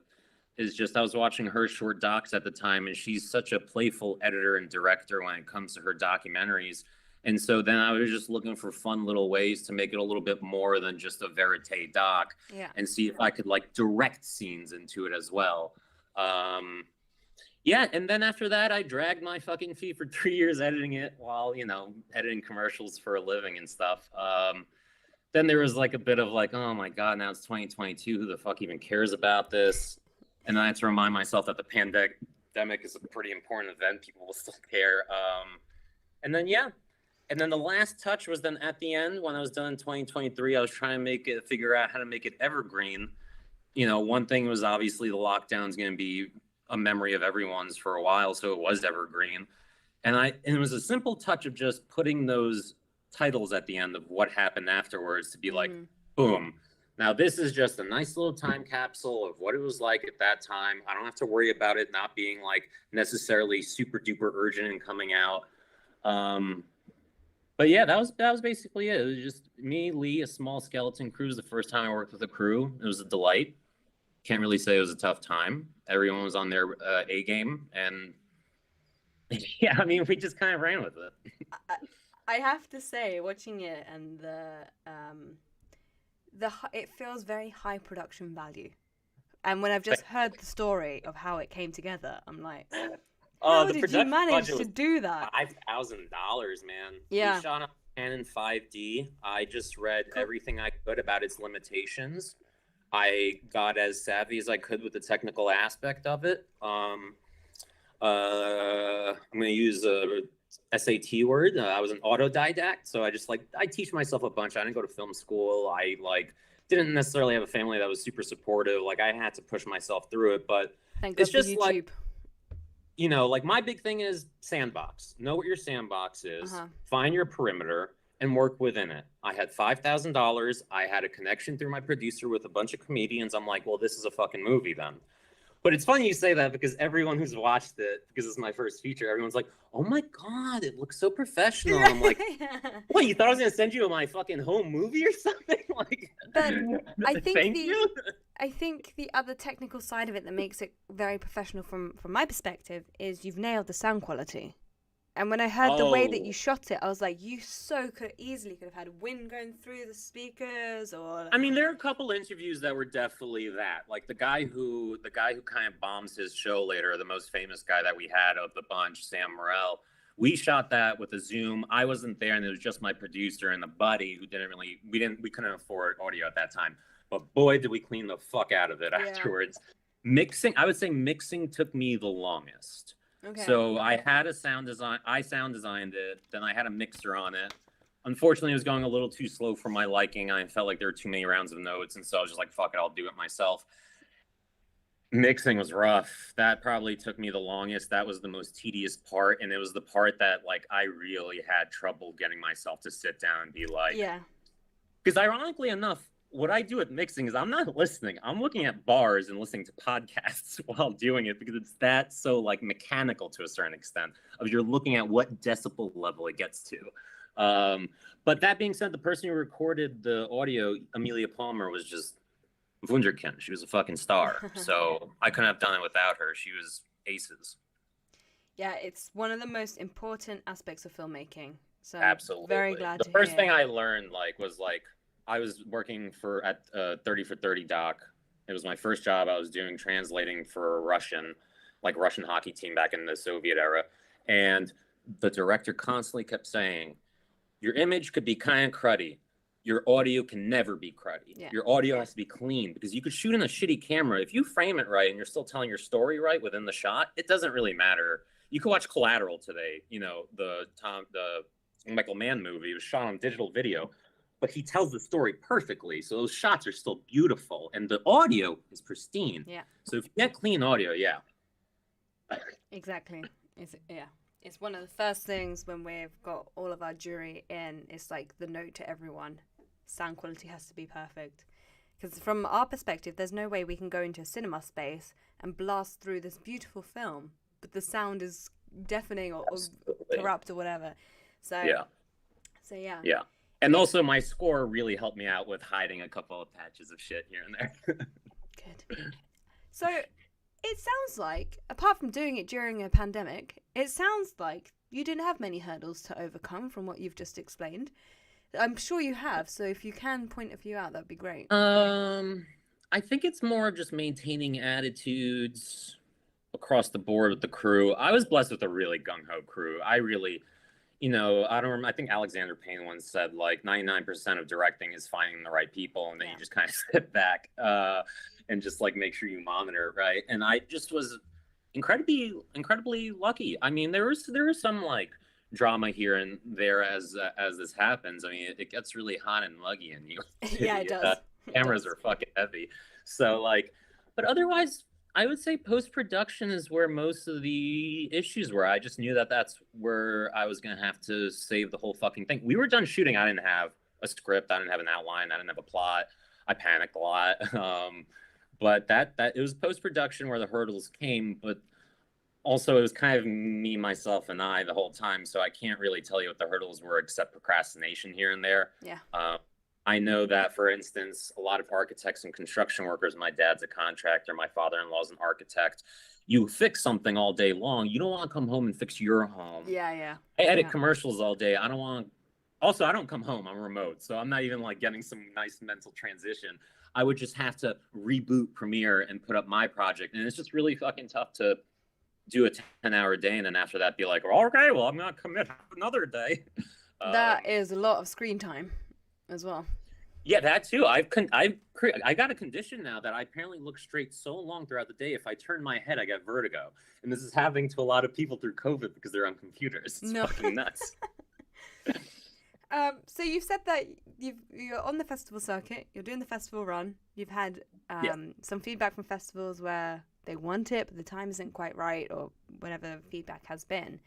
is just, I was watching her short docs at the time, and she's such a playful editor and director when it comes to her documentaries. And so then I was just looking for fun little ways to make it a little bit more than just a verite doc, and see if I could like direct scenes into it as well. Yeah, and then after that, I dragged my fucking feet for 3 years editing it while, you know, editing commercials for a living and stuff. Then there was like a bit of like, oh my God, now it's 2022. Who the fuck even cares about this? And I had to remind myself that the pandemic is a pretty important event. People will still care. And then, yeah. And then the last touch was then at the end when I was done in 2023, I was trying to figure out how to make it evergreen. You know, one thing was obviously the lockdown's going to be a memory of everyone's for a while, so it was evergreen. And it was a simple touch of just putting those titles at the end of what happened afterwards to be like, boom. Now this is just a nice little time capsule of what it was like at that time. I don't have to worry about it not being like necessarily super duper urgent and coming out. But yeah, that was basically it. It was just me, Lee, a small skeleton crew. It was the first time I worked with a crew. It was a delight. Can't really say it was a tough time. Everyone was on their A game, and yeah, I mean, we just kind of ran with it. I have to say, watching it and it feels very high production value. And when I've just heard the story of how it came together, I'm like, how did you manage to do that? $5,000, man. Yeah. We shot on Canon 5D. I just read everything I could about its limitations. I got as savvy as I could with the technical aspect of it. I'm going to use a SAT word. I was an autodidact, so I teach myself a bunch. I didn't go to film school. I didn't necessarily have a family that was super supportive. Like, I had to push myself through it, but Thank God it's for just YouTube. like, you know, like my big thing is sandbox. Know what your sandbox is, find your perimeter, and work within it. I had $5,000. I had a connection through my producer with a bunch of comedians. I'm like, well, this is a fucking movie then. But it's funny you say that because everyone who's watched it, because it's my first feature, everyone's like, oh my God, it looks so professional. I'm like, what, you thought I was going to send you my fucking home movie or something? Like, but I think thank you. I think the other technical side of it that makes it very professional from my perspective is you've nailed the sound quality. And when I heard the way that you shot it, I was like, you could have had wind going through the speakers, or... I mean, there are a couple interviews that were definitely that. Like the guy who kind of bombs his show later, the most famous guy that we had of the bunch, Sam Morrell. We shot that with a Zoom. I wasn't there, and it was just my producer and a buddy who we couldn't afford audio at that time. But boy, did we clean the fuck out of it afterwards. Mixing, I would say mixing took me the longest. Okay. So I had a sound design. I sound designed it. Then I had a mixer on it. Unfortunately, it was going a little too slow for my liking. I felt like there were too many rounds of notes, and so I was just like, "Fuck it, I'll do it myself." Mixing was rough. That probably took me the longest. That was the most tedious part, and it was the part that like I really had trouble getting myself to sit down and be like, yeah. Because ironically enough, what I do with mixing is I'm not listening. I'm looking at bars and listening to podcasts while doing it because it's that so like mechanical to a certain extent of you're looking at what decibel level it gets to. But that being said, the person who recorded the audio, Amelia Palmer, was just wunderkind. She was a fucking star. So I couldn't have done it without her. She was aces. Yeah, it's one of the most important aspects of filmmaking. So absolutely. Very glad the to first hear. thing I learned was I was working at 30 for 30 doc. It was my first job. I was doing translating for a Russian hockey team back in the Soviet era. And the director constantly kept saying, your image could be kind of cruddy. Your audio can never be cruddy. Yeah. Your audio has to be clean because you could shoot in a shitty camera. If you frame it right and you're still telling your story right within the shot, it doesn't really matter. You could watch Collateral today, you know, the Michael Mann movie. It was shot on digital video. But he tells the story perfectly. So those shots are still beautiful. And the audio is pristine. Yeah. So if you get clean audio, yeah. Exactly. It's one of the first things when we've got all of our jury in. It's like the note to everyone. Sound quality has to be perfect. Because from our perspective, there's no way we can go into a cinema space and blast through this beautiful film. But the sound is deafening or corrupt or whatever. So yeah. Yeah. And also my score really helped me out with hiding a couple of patches of shit here and there. Good. So it sounds like, apart from doing it during a pandemic, it sounds like you didn't have many hurdles to overcome from what you've just explained. I'm sure you have. So if you can point a few out, that'd be great. I think it's more of just maintaining attitudes across the board with the crew. I was blessed with a really gung-ho crew. I really... You know, I think Alexander Payne once said like 99% of directing is finding the right people, and then you just kind of sit back and just like make sure you monitor, right? And I just was incredibly lucky. I mean, there was some like drama here and there as this happens. I mean, it gets really hot and muggy in New York City. Yeah, it does. Cameras are fucking heavy, so like, but otherwise. I would say post-production is where most of the issues were. I just knew that that's where I was going to have to save the whole fucking thing. We were done shooting. I didn't have a script. I didn't have an outline. I didn't have a plot. I panicked a lot. But that it was post-production where the hurdles came, but also it was kind of me, myself, and I the whole time. So I can't really tell you what the hurdles were except procrastination here and there. Yeah. I know that, for instance, a lot of architects and construction workers, my dad's a contractor, my father-in-law's an architect. You fix something all day long. You don't want to come home and fix your home. Yeah. I edit commercials all day. I don't come home. I'm remote. So I'm not even like getting some nice mental transition. I would just have to reboot Premiere and put up my project. And it's just really fucking tough to do a 10-hour day. And then after that, be like, okay, well, I'm going to commit another day. That is a lot of screen time as well. Yeah, that too. I got a condition now that I apparently look straight so long throughout the day. If I turn my head, I get vertigo, and this is happening to a lot of people through COVID because they're on computers. It's No. fucking nuts. So you've said that you're on the festival circuit, you're doing the festival run. You've had some feedback from festivals where they want it, but the time isn't quite right, or whatever feedback has been.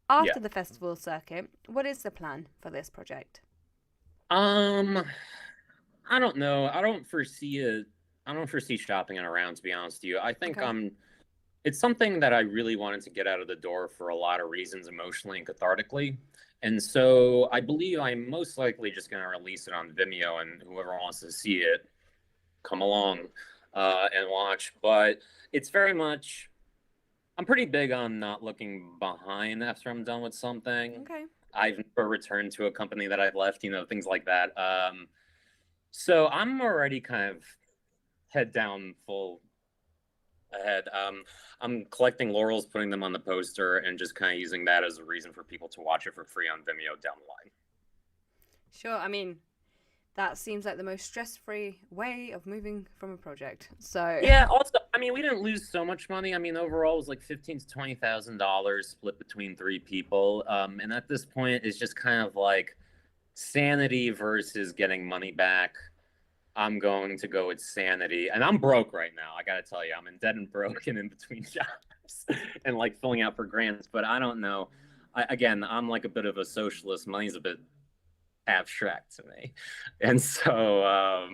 After the festival circuit, what is the plan for this project? I don't know. I don't foresee shopping it around, to be honest with you. I think it's something that I really wanted to get out of the door for a lot of reasons, emotionally and cathartically. And so I believe I'm most likely just going to release it on Vimeo, and whoever wants to see it, come along and watch. But it's very much, I'm pretty big on not looking behind after I'm done with something. Okay. I've never returned to a company that I've left, things like that. So I'm already kind of head down, full ahead. I'm collecting laurels, putting them on the poster, and just kind of using that as a reason for people to watch it for free on Vimeo down the line. Sure. I mean, that seems like the most stress-free way of moving from a project. So yeah. Also, I mean, we didn't lose so much money. I mean, overall, it was like $15,000 to $20,000 split between 3 people. And at this point, it's just kind of like sanity versus getting money back. I'm going to go with sanity, and I'm broke right now. I gotta tell you, I'm in debt and broke and in between jobs and like filling out for grants. But I don't know. I'm like a bit of a socialist. Money's a bit abstract to me, and so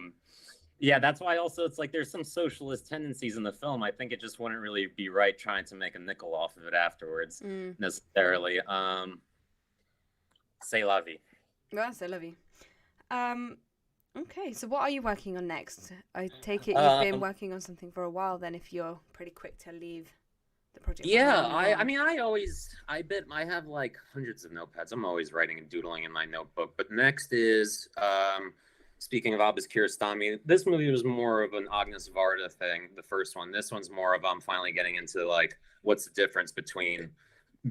that's why also it's like there's some socialist tendencies in the film. I think it just wouldn't really be right trying to make a nickel off of it afterwards necessarily. C'est la vie. Well, c'est la vie. Okay, so what are you working on next? I take it you've been working on something for a while then, if you're pretty quick to leave the project. Yeah, I have like hundreds of notepads. I'm always writing and doodling in my notebook. But next is, speaking of Abbas Kiarostami, this movie was more of an Agnes Varda thing, the first one. This one's more of I'm finally getting into like, what's the difference between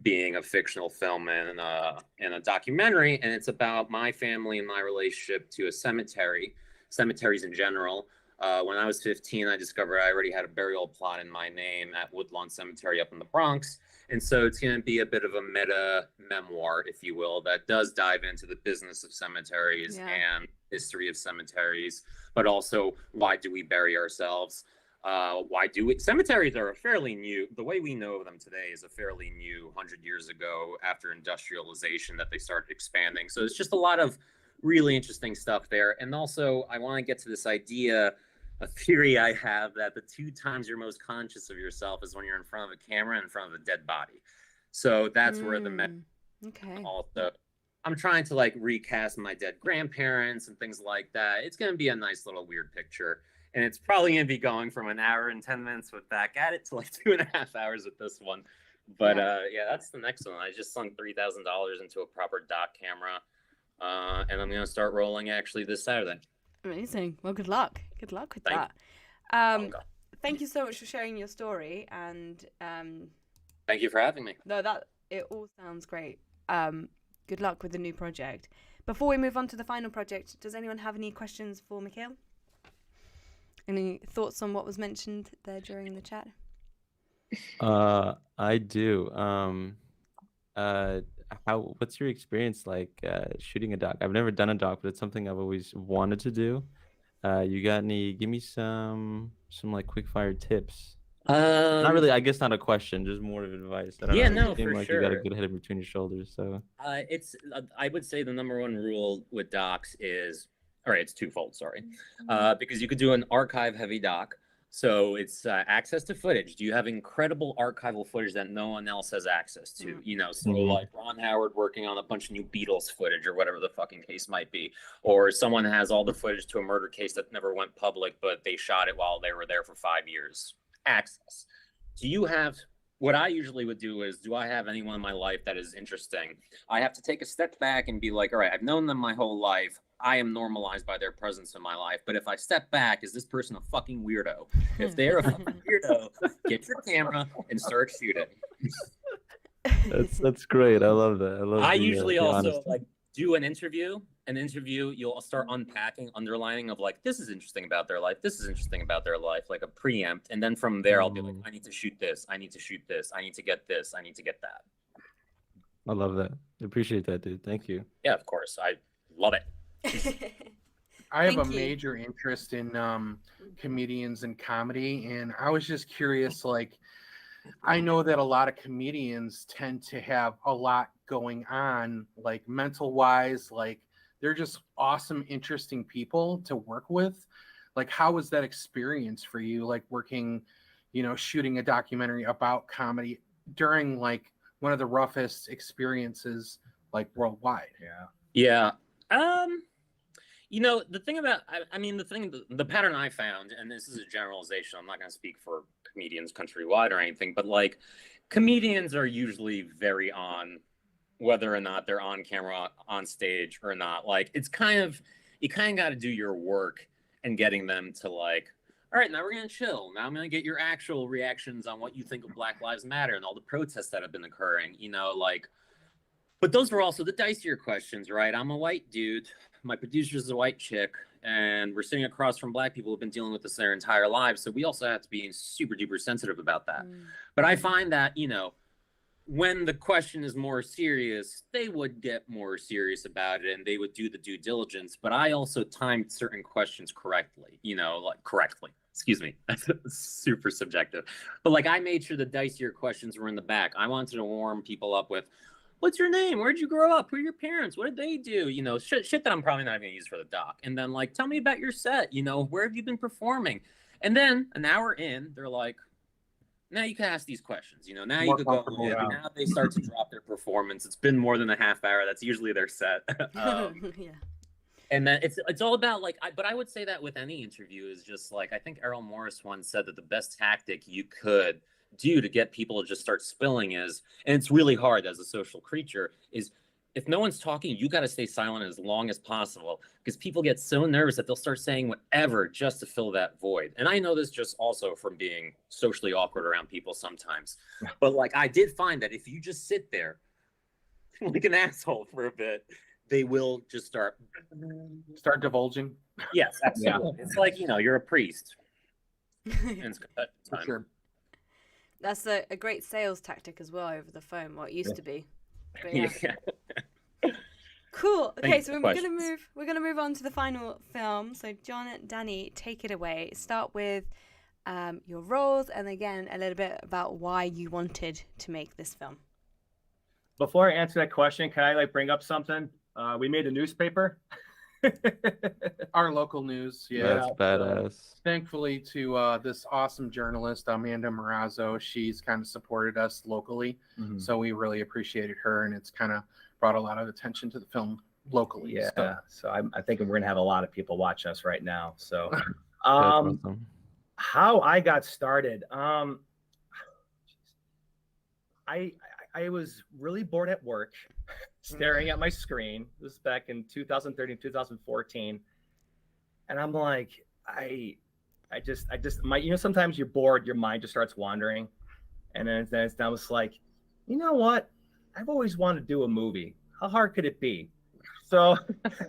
being a fictional film and a documentary, and it's about my family and my relationship to a cemetery, cemeteries in general. When I was 15, I discovered I already had a burial plot in my name at Woodlawn Cemetery up in the Bronx, and so it's going to be a bit of a meta memoir, if you will, that does dive into the business of cemeteries and history of cemeteries, but also why do we bury ourselves? Cemeteries are a fairly new, the way we know of them today is a fairly new 100 years ago after industrialization that they started expanding. So it's just a lot of really interesting stuff there. And also I want to get to this idea, a theory I have, that the 2 times you're most conscious of yourself is when you're in front of a camera and in front of a dead body. So that's where the also, I'm trying to like recast my dead grandparents and things like that. It's going to be a nice little weird picture. And it's probably going to be going from 1 hour and 10 minutes with Back at It to like 2.5 hours with this one. But that's the next one. I just sunk $3,000 into a proper doc camera. And I'm going to start rolling actually this Saturday. Amazing. Well, good luck. Good luck with that. Thank you so much for sharing your story. And thank you for having me. No, it all sounds great. Good luck with the new project. Before we move on to the final project, does anyone have any questions for Mikhail? Any thoughts on what was mentioned there during the chat? I do. What's your experience like shooting a doc? I've never done a doc, but it's something I've always wanted to do. Give me some like quick fire tips. Not really, I guess not a question, just more of advice. I don't know. No, for like sure. You got a good head between your shoulders, so. I would say the number 1 rule with docs is, all right, it's twofold, sorry. Because you could do an archive-heavy doc. So it's access to footage. Do you have incredible archival footage that no one else has access to? Like Ron Howard working on a bunch of new Beatles footage or whatever the fucking case might be. Or someone has all the footage to a murder case that never went public, but they shot it while they were there for 5 years. Access. Do you have... What I usually would do is, do I have anyone in my life that is interesting? I have to take a step back and be like, all right, I've known them my whole life. I am normalized by their presence in my life. But if I step back, is this person a fucking weirdo? If they're a fucking weirdo, get your camera and start shooting. That's great. I love that. I usually also like do an interview, you'll start unpacking, underlining of like, this is interesting about their life, this is interesting about their life, like a preempt. And then from there, I'll be like, I need to shoot this, I need to shoot this, I need to get this, I need to get that. I love that. I appreciate that, dude. Thank you. Yeah, of course. I love it. I have Thank a you. major interest in comedians and comedy, and I was just curious, like, I know that a lot of comedians tend to have a lot going on, like mental wise, like they're just awesome, interesting people to work with. Like, how was that experience for you, like working, you know, shooting a documentary about comedy during like one of the roughest experiences like worldwide? Yeah. You know, the thing about, I mean, the pattern I found, and this is a generalization, I'm not going to speak for comedians countrywide or anything, but like comedians are usually very on, whether or not they're on camera, on stage or not. Like, it's kind of, you kind of got to do your work and getting them to like, all right, now we're going to chill. Now I'm going to get your actual reactions on what you think of Black Lives Matter and all the protests that have been occurring, you know, like, but those are also the dicier questions, right? I'm a white dude. My producer's a white chick, and we're sitting across from Black people who've been dealing with this their entire lives. So we also have to be super duper sensitive about that. But I find that, you know, when the question is more serious, they would get more serious about it and they would do the due diligence. But I also timed certain questions correctly, you know, like correctly. Excuse me. That's super subjective. But like, I made sure the dicier questions were in the back. I wanted to warm people up with, what's your name? Where'd you grow up? Who are your parents? What did they do? You know, shit that I'm probably not going to use for the doc. And then like, tell me about your set. You know, where have you been performing? And then an hour in, they're like, now you can ask these questions. You know, now you could go. Now they start to drop their performance. It's been more than a half hour. That's usually their set. Yeah. And then it's all about like, but I would say that with any interview is just like, I think Errol Morris once said that the best tactic you could do to get people to just start spilling is, and it's really hard as a social creature, is if no one's talking, you got to stay silent as long as possible, because people get so nervous that they'll start saying whatever just to fill that void. And I know this just also from being socially awkward around people sometimes, but like I did find that if you just sit there like an asshole for a bit, they will just start divulging. Yes, absolutely. Yeah. It's like, you know, you're a priest. And it's For sure. That's a great sales tactic as well over the phone. What it used to be. But yeah. Cool. Okay, so we're gonna move on to the final film. So John and Danny, take it away. Start with your roles, and again a little bit about why you wanted to make this film. Before I answer that question, can I like bring up something? We made a newspaper. Our local news, yeah. That's badass. Thankfully to this awesome journalist, Amanda Marazzo, she's kind of supported us locally. So we really appreciated her, and it's kind of brought a lot of attention to the film locally. Yeah, so I'm thinking we're gonna have a lot of people watch us right now. So Awesome. How I got started. I was really bored at work, staring at my screen. This was back in 2013, 2014. And I'm like, I just, you know, sometimes you're bored, your mind just starts wandering. And then I was like, you know what? I've always wanted to do a movie. How hard could it be? So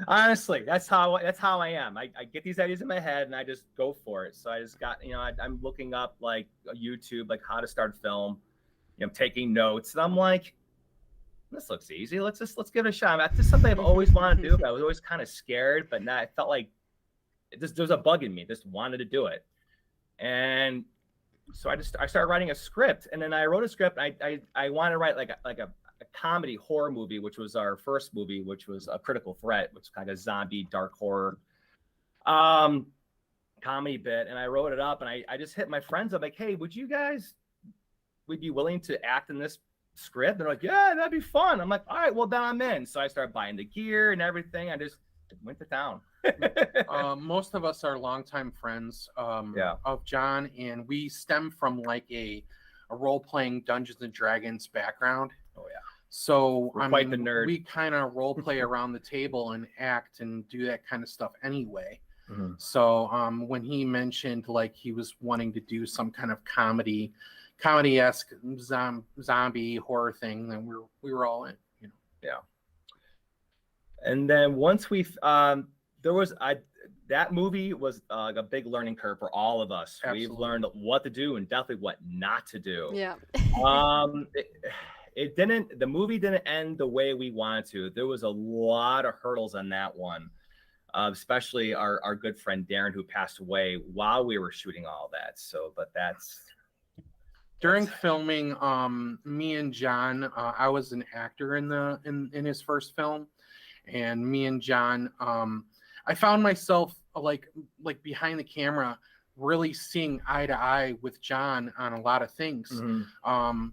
honestly, that's how I am. I get these ideas in my head and I just go for it. So I just got, you know, I'm looking up like YouTube, like how to start film. You know, I'm taking notes, and I'm like, this looks easy. Let's give it a shot. That's just something I've always wanted to do, but I was always kind of scared. But now I felt like there's a bug in me. Just wanted to do it, and so I started writing a script, and then I wrote a script. I wanted to write like a comedy horror movie, which was our first movie, which was A Critical Threat, which is kind of zombie dark horror comedy bit. And I wrote it up, and I just hit my friends up like, hey, would you be willing to act in this script? They're like, yeah, that'd be fun. I'm like, all right, well then I'm in. So I started buying the gear and everything. I just went to town. Most of us are longtime friends of John, and we stem from like a role-playing Dungeons and Dragons background. Oh yeah. So We're quite the nerd. We kind of role play around the table and act and do that kind of stuff anyway. So when he mentioned like he was wanting to do some kind of comedy-esque zombie horror thing, then we were all in, you know. And then once there was that movie was a big learning curve for all of us. Absolutely. We've learned what to do and definitely what not to do. Yeah. The movie didn't end the way we wanted to. There was a lot of hurdles on that one, especially our good friend Darren, who passed away while we were shooting all that. So, but during filming, me and John, I was an actor in his first film, and me and John, I found myself like behind the camera, really seeing eye to eye with John on a lot of things. Mm-hmm.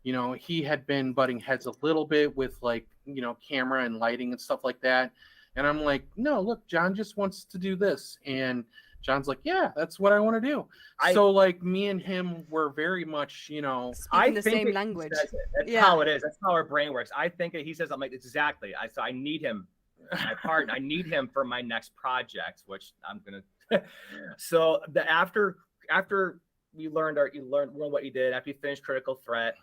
You know, he had been butting heads a little bit with like, you know, camera and lighting and stuff like that. And I'm like, no, look, John just wants to do this. And John's like, yeah, that's what I want to do. So like me and him were very much, you know, speaking the same language. That's how it is. That's how our brain works. I think he says, I'm like, exactly. So I need him, my partner. I need him for my next project, which I'm gonna. So after we learned what you did, after you finished Critical Threat,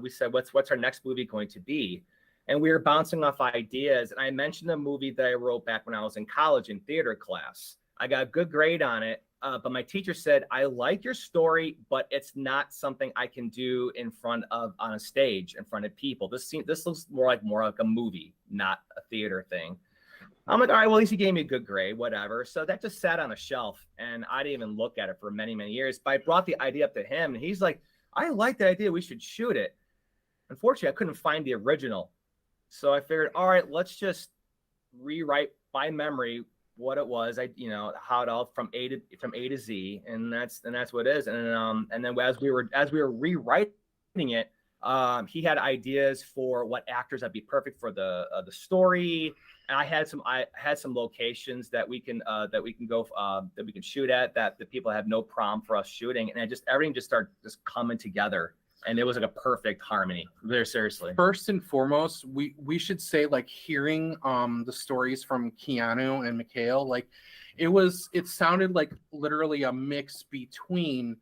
we said, what's our next movie going to be? And we were bouncing off ideas. And I mentioned a movie that I wrote back when I was in college in theater class. I got a good grade on it, but my teacher said, I like your story, but it's not something I can do on a stage in front of people. This looks more like a movie, not a theater thing. I'm like, all right, well, at least he gave me a good grade, whatever. So that just sat on a shelf, and I didn't even look at it for many, many years. But I brought the idea up to him, and he's like, I like the idea. We should shoot it. Unfortunately, I couldn't find the original. So I figured, all right, let's just rewrite by memory what it was. How it all from A to Z, and that's what it is. And then as we were rewriting it, he had ideas for what actors that'd be perfect for the story. And I had some locations that we can shoot at that the people have no problem for us shooting, and everything just started coming together, and it was like a perfect harmony. Very seriously. First and foremost, we should say, like, hearing the stories from Keanu and Mikhail, like it sounded like literally a mix between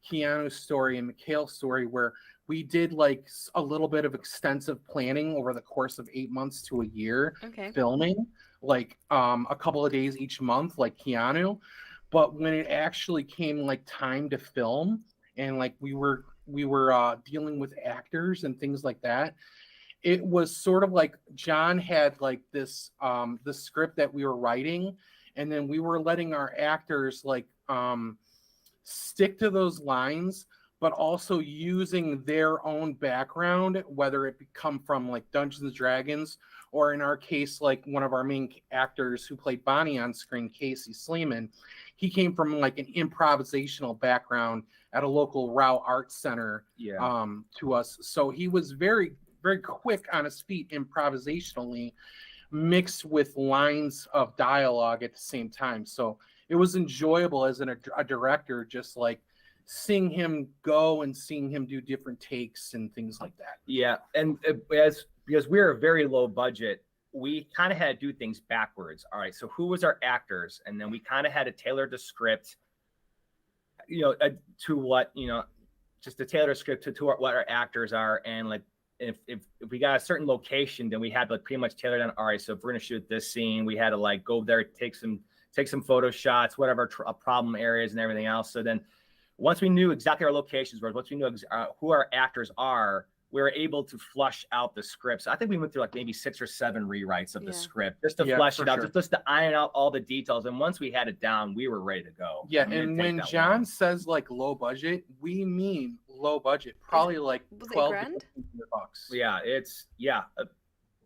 Keanu's story and Mikhail's story, where we did like a little bit of extensive planning over the course of 8 months to a year, filming like a couple of days each month, like Keanu. But when it actually came like time to film, and like we were dealing with actors and things like that, it was sort of like John had like this the script that we were writing, and then we were letting our actors like stick to those lines, but also using their own background, whether it come from like Dungeons and Dragons, or in our case, like one of our main actors who played Bonnie on screen, Casey Sleeman, he came from like an improvisational background at a local Rao Art Center to us. So he was very, very quick on his feet improvisationally, mixed with lines of dialogue at the same time. So it was enjoyable as a director, just like seeing him go and seeing him do different takes and things like that. Yeah, and because we were very low budget, we kind of had to do things backwards. All right, so who was our actors? And then we kind of had to tailor the script, to what, just to tailor the script to what our actors are. And like, if we got a certain location, then we had to like pretty much tailor down. All right, so if we're going to shoot this scene, we had to like go there, take some photo shots, whatever problem areas and everything else. So then once we knew exactly our locations were, once we knew who our actors are, we were able to flush out the script. So I think we went through like maybe 6 or 7 rewrites of the script just to flesh it out, just to iron out all the details. And once we had it down, we were ready to go. Yeah, and when John says like low budget, we mean low budget, probably like 12 grand? bucks. Yeah,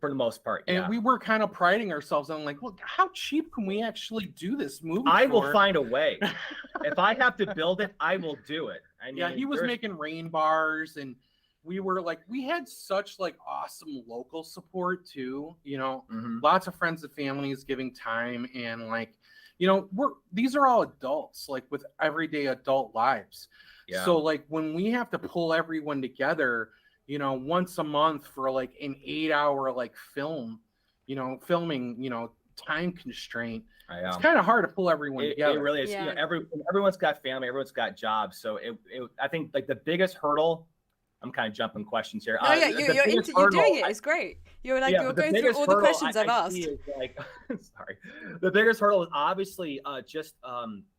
for the most part. And we were kind of priding ourselves on like, look, how cheap can we actually do this movie? I will find a way. If I have to build it, I will do it. I mean, he was making rain bars, and we were like, we had such like awesome local support too, lots of friends and families giving time, and like, these are all adults, like with everyday adult lives. Yeah. So like when we have to pull everyone together, once a month for like an 8-hour like filming, time constraint, it's kind of hard to pull everyone together. It really is. Yeah. Everyone's got family, everyone's got jobs. So I think like the biggest hurdle I'm kind of jumping questions here. Oh yeah, The you're biggest doing hurdle it. It's great. You're like Yeah, you're but going through all the questions I've asked. see is like, sorry, the biggest hurdle is obviously just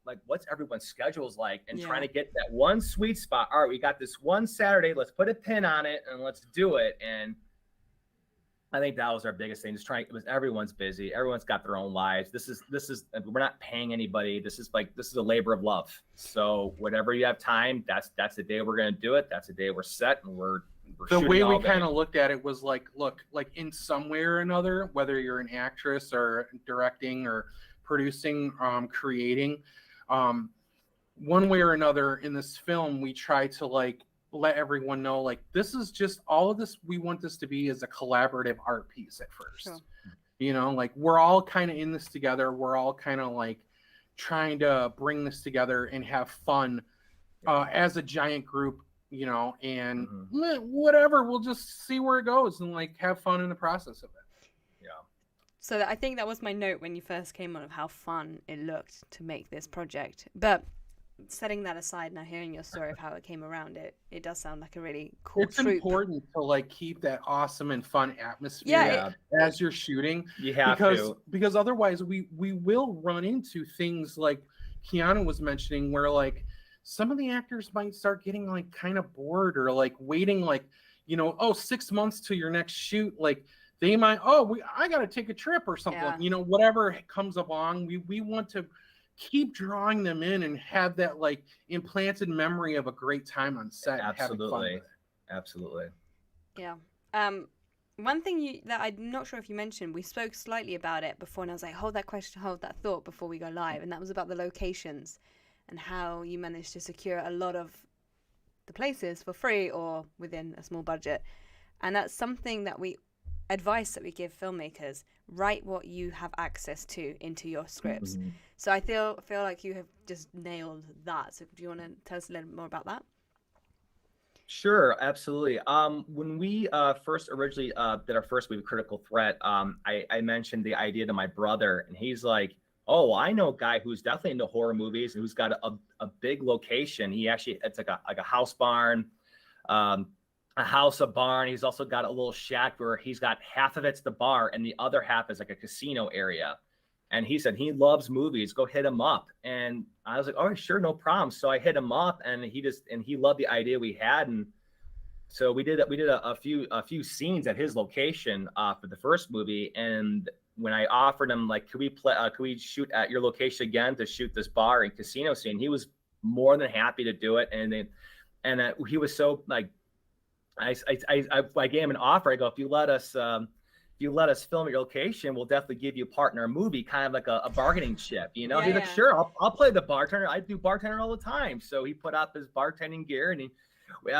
like what's everyone's schedules like, and trying to get that one sweet spot. All right, we got this one Saturday. Let's put a pin on it and let's do it. And I think that was our biggest thing. Just trying. It was everyone's busy. Everyone's got their own lives. This is. We're not paying anybody. This is a labor of love. So whatever you have time, that's the day we're gonna do it. That's the day we're set, and we're the way we kind of looked at it was like, look, like in some way or another, whether you're an actress or directing or producing, creating, one way or another in this film, we try to like let everyone know, like, this is just all of this. We want this to be as a collaborative art piece at first. Sure. You know, like we're all kind of in this together. We're all kind of like trying to bring this together and have fun as a giant group, you know, and whatever, we'll just see where it goes and like have fun in the process of it. Yeah. So I think that was my note when you first came on, of how fun it looked to make this project. But setting that aside, now hearing your story of how it came around, it does sound like a really cool It's troop. important to like keep that awesome and fun atmosphere as you're shooting. You have because otherwise we will run into things like Keanu was mentioning, where like some of the actors might start getting like kind of bored, or like waiting, like, you know, 6 months to your next shoot. Like they might, I got to take a trip or something, you know, whatever comes along. We want to keep drawing them in and have that like implanted memory of a great time on set. Absolutely. Absolutely. Yeah. One thing that I'm not sure if you mentioned, we spoke slightly about it before, and I was like, hold that thought before we go live. And that was about the locations and how you managed to secure a lot of the places for free or within a small budget. And that's something that advice that we give filmmakers: write what you have access to into your scripts. So I feel like you have just nailed that. So do you want to tell us a little more about that? Sure, absolutely. When we first originally did our first movie, Critical Threat, I mentioned the idea to my brother, and he's like, "Oh, I know a guy who's definitely into horror movies and who's got a big location. It's like a house barn, a house, a barn. He's also got a little shack where he's got half of it's the bar and the other half is like a casino area." And he said he loves movies. Go hit him up. And I was like, "Oh, sure, no problem." So I hit him up, and he loved the idea we had, and so we did a few scenes at his location for the first movie. And when I offered him, like, could we shoot at your location again to shoot this bar and casino scene, he was more than happy to do it. And he was so like, I gave him an offer. I go, if you let us film at your location, we'll definitely give you a part in our movie, kind of like a bargaining chip, you know? He's like, sure, I'll play the bartender. I do bartender all the time. So he put up his bartending gear, and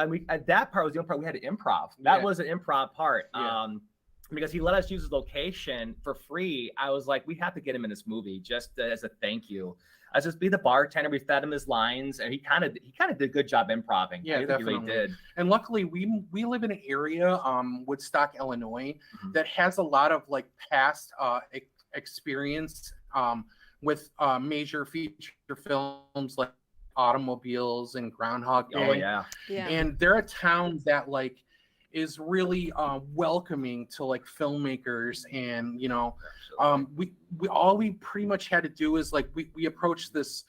we at that part was the only part we had to improv. That was an improv part. Because he let us use his location for free. I was like, we have to get him in this movie just as a thank you. I just be the bartender. We fed him his lines, and he kind of did a good job improving. Yeah, definitely. He really did. And luckily, we live in an area, Woodstock, Illinois, that has a lot of like past experience with major feature films like Automobiles and Groundhog Day. Oh yeah. And they're a town that like is really welcoming to like filmmakers, and you know, we pretty much had to do is like we approached this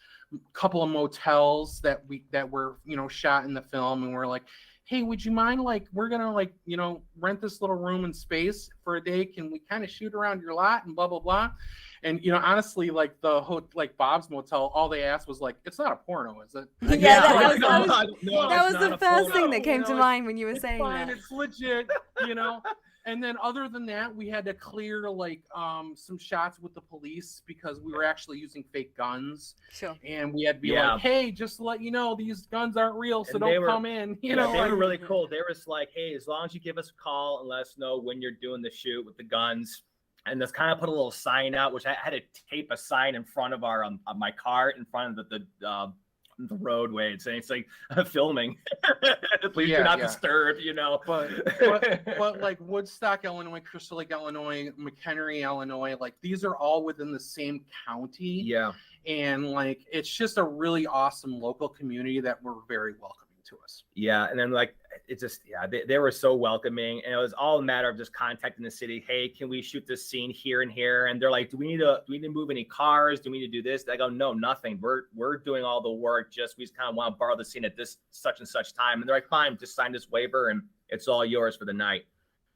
couple of motels that were, you know, shot in the film, and we're like, hey, would you mind, like, we're gonna, like, you know, rent this little room and space for a day, can we kind of shoot around your lot and blah blah blah. And you know, honestly, like like Bob's Motel, all they asked was like, "It's not a porno, is it?" That was the first thing that came to mind when you were saying that. It's legit, you know. And then other than that, we had to clear like some shots with the police because we were actually using fake guns. Sure. And we had to be like, "Hey, just to let you know, these guns aren't real, so don't come in." You know, they were really cool. They were just like, "Hey, as long as you give us a call and let us know when you're doing the shoot with the guns." And just kind of put a little sign out, which I had to tape a sign in front of our my car in front of the roadway, and saying it's like filming. Please do not disturb, you know. But like Woodstock, Illinois, Crystal Lake, Illinois, McHenry, Illinois, like these are all within the same county. Yeah. And like it's just a really awesome local community that were very welcoming to us. Yeah, and then like it's just, yeah, they were so welcoming, and it was all a matter of just contacting the city. Hey, can we shoot this scene here and here? And they're like, do we need to move any cars? Do we need to do this? I go, no, nothing. We're doing all the work. Just, we just kind of want to borrow the scene at this such and such time. And they're like, fine, just sign this waiver and it's all yours for the night.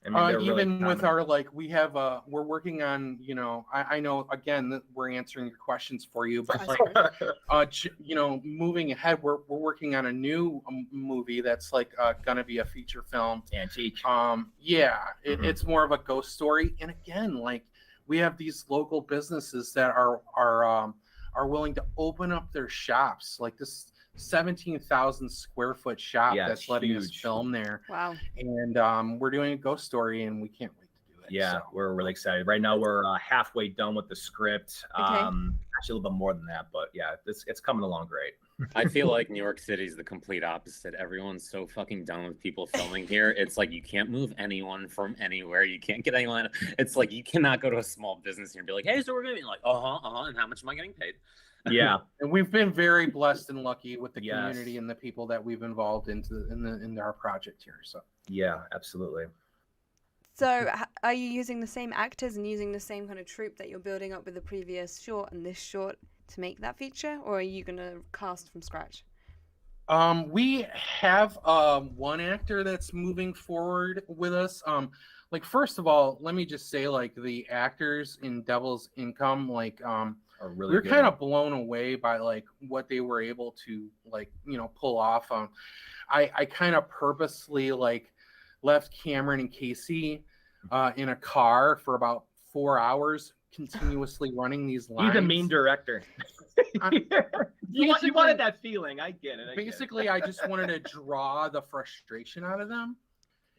I mean, even really with our, like, we have we're working on, you know, I know again that we're answering your questions for you, but like you know, moving ahead, we're working on a new movie that's like gonna be a feature film. Antique. Yeah, it's more of a ghost story, and again, like, we have these local businesses that are willing to open up their shops, like this 17,000 square foot shop that's letting us film there. Wow. And we're doing a ghost story, and we can't wait to do it. Yeah, so. we're really excited. Right now we're halfway done with the script. Actually a little bit more than that, but yeah, it's coming along great. I feel like New York City is the complete opposite. Everyone's so fucking done with people filming here. It's like you can't move anyone from anywhere. You can't get anyone. It's like you cannot go to a small business here and be like, hey, so we're gonna be like, and how much am I getting paid? Yeah. And we've been very blessed and lucky with the community and the people that we've involved in our project here. So yeah, absolutely. So are you using the same actors and using the same kind of troupe that you're building up with the previous short and this short to make that feature, or are you going to cast from scratch? We have one actor that's moving forward with us. Like, first of all, let me just say, like, the actors in Devil's Income, like, really we're kind of blown away by like what they were able to, like, you know, pull off. I kind of purposely like left Cameron and Casey in a car for about 4 hours continuously running these lines. He's a mean director. You wanted that feeling. I get it. Basically, I just wanted to draw the frustration out of them.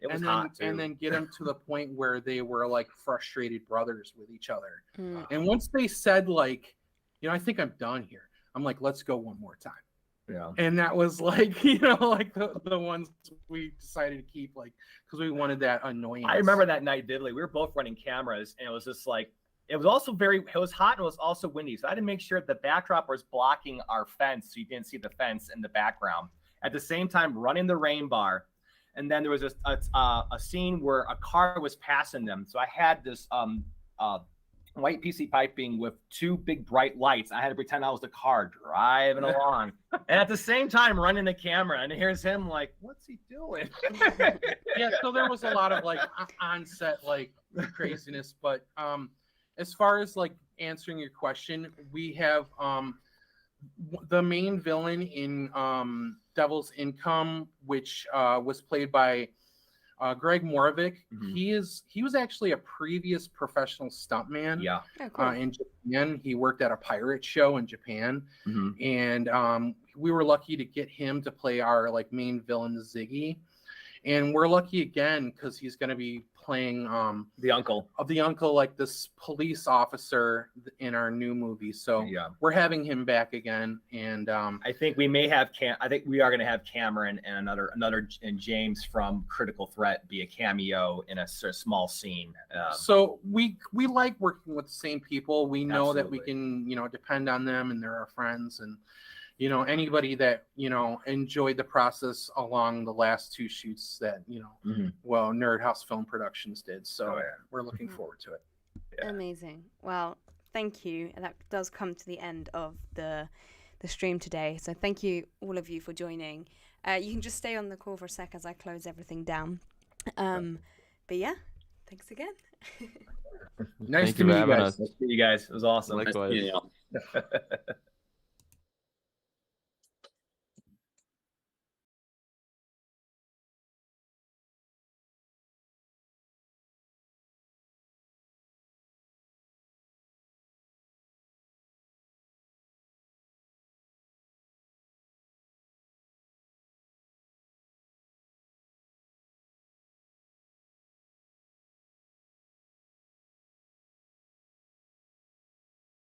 It was and then get them to the point where they were like frustrated brothers with each other. And once they said, like, you know, I think I'm done here, I'm like, let's go one more time. Yeah. And that was like, you know, like the ones we decided to keep, like, because we wanted that annoyance. I remember that night vividly. We were both running cameras, and it was just like, it was also it was hot and it was also windy. So I had to make sure the backdrop was blocking our fence so you didn't see the fence in the background. At the same time, running the rain bar. And then there was a scene where a car was passing them. So I had this white PC piping with two big bright lights. I had to pretend I was the car driving along. And at the same time, running the camera. And here's him like, what's he doing? Yeah, so there was a lot of like on-set like craziness. But as far as like answering your question, we have the main villain in Devil's Income, which was played by Greg Moravik. He was actually a previous professional stuntman. Yeah. Oh, cool. In Japan. He worked at a pirate show in Japan, and we were lucky to get him to play our like main villain Ziggy. And we're lucky again because he's going to be playing the uncle, like this police officer in our new movie. So yeah, we're having him back again. And I think we may have I think we are going to have Cameron and another and James from Critical Threat be a cameo in a small scene. So we like working with the same people. We know Absolutely. that we can, you know, depend on them, and they're our friends. And you know, anybody that, you know, enjoyed the process along the last two shoots that, you know, well, Nerd House Film Productions did. So we're looking forward to it. Yeah. Amazing. Well, thank you. And that does come to the end of the stream today. So thank you, all of you, for joining. You can just stay on the call for a sec as I close everything down. But yeah, thanks again. Nice Thank to you meet for you having guys. us. Nice to meet you guys. It was awesome. Likewise. Yeah.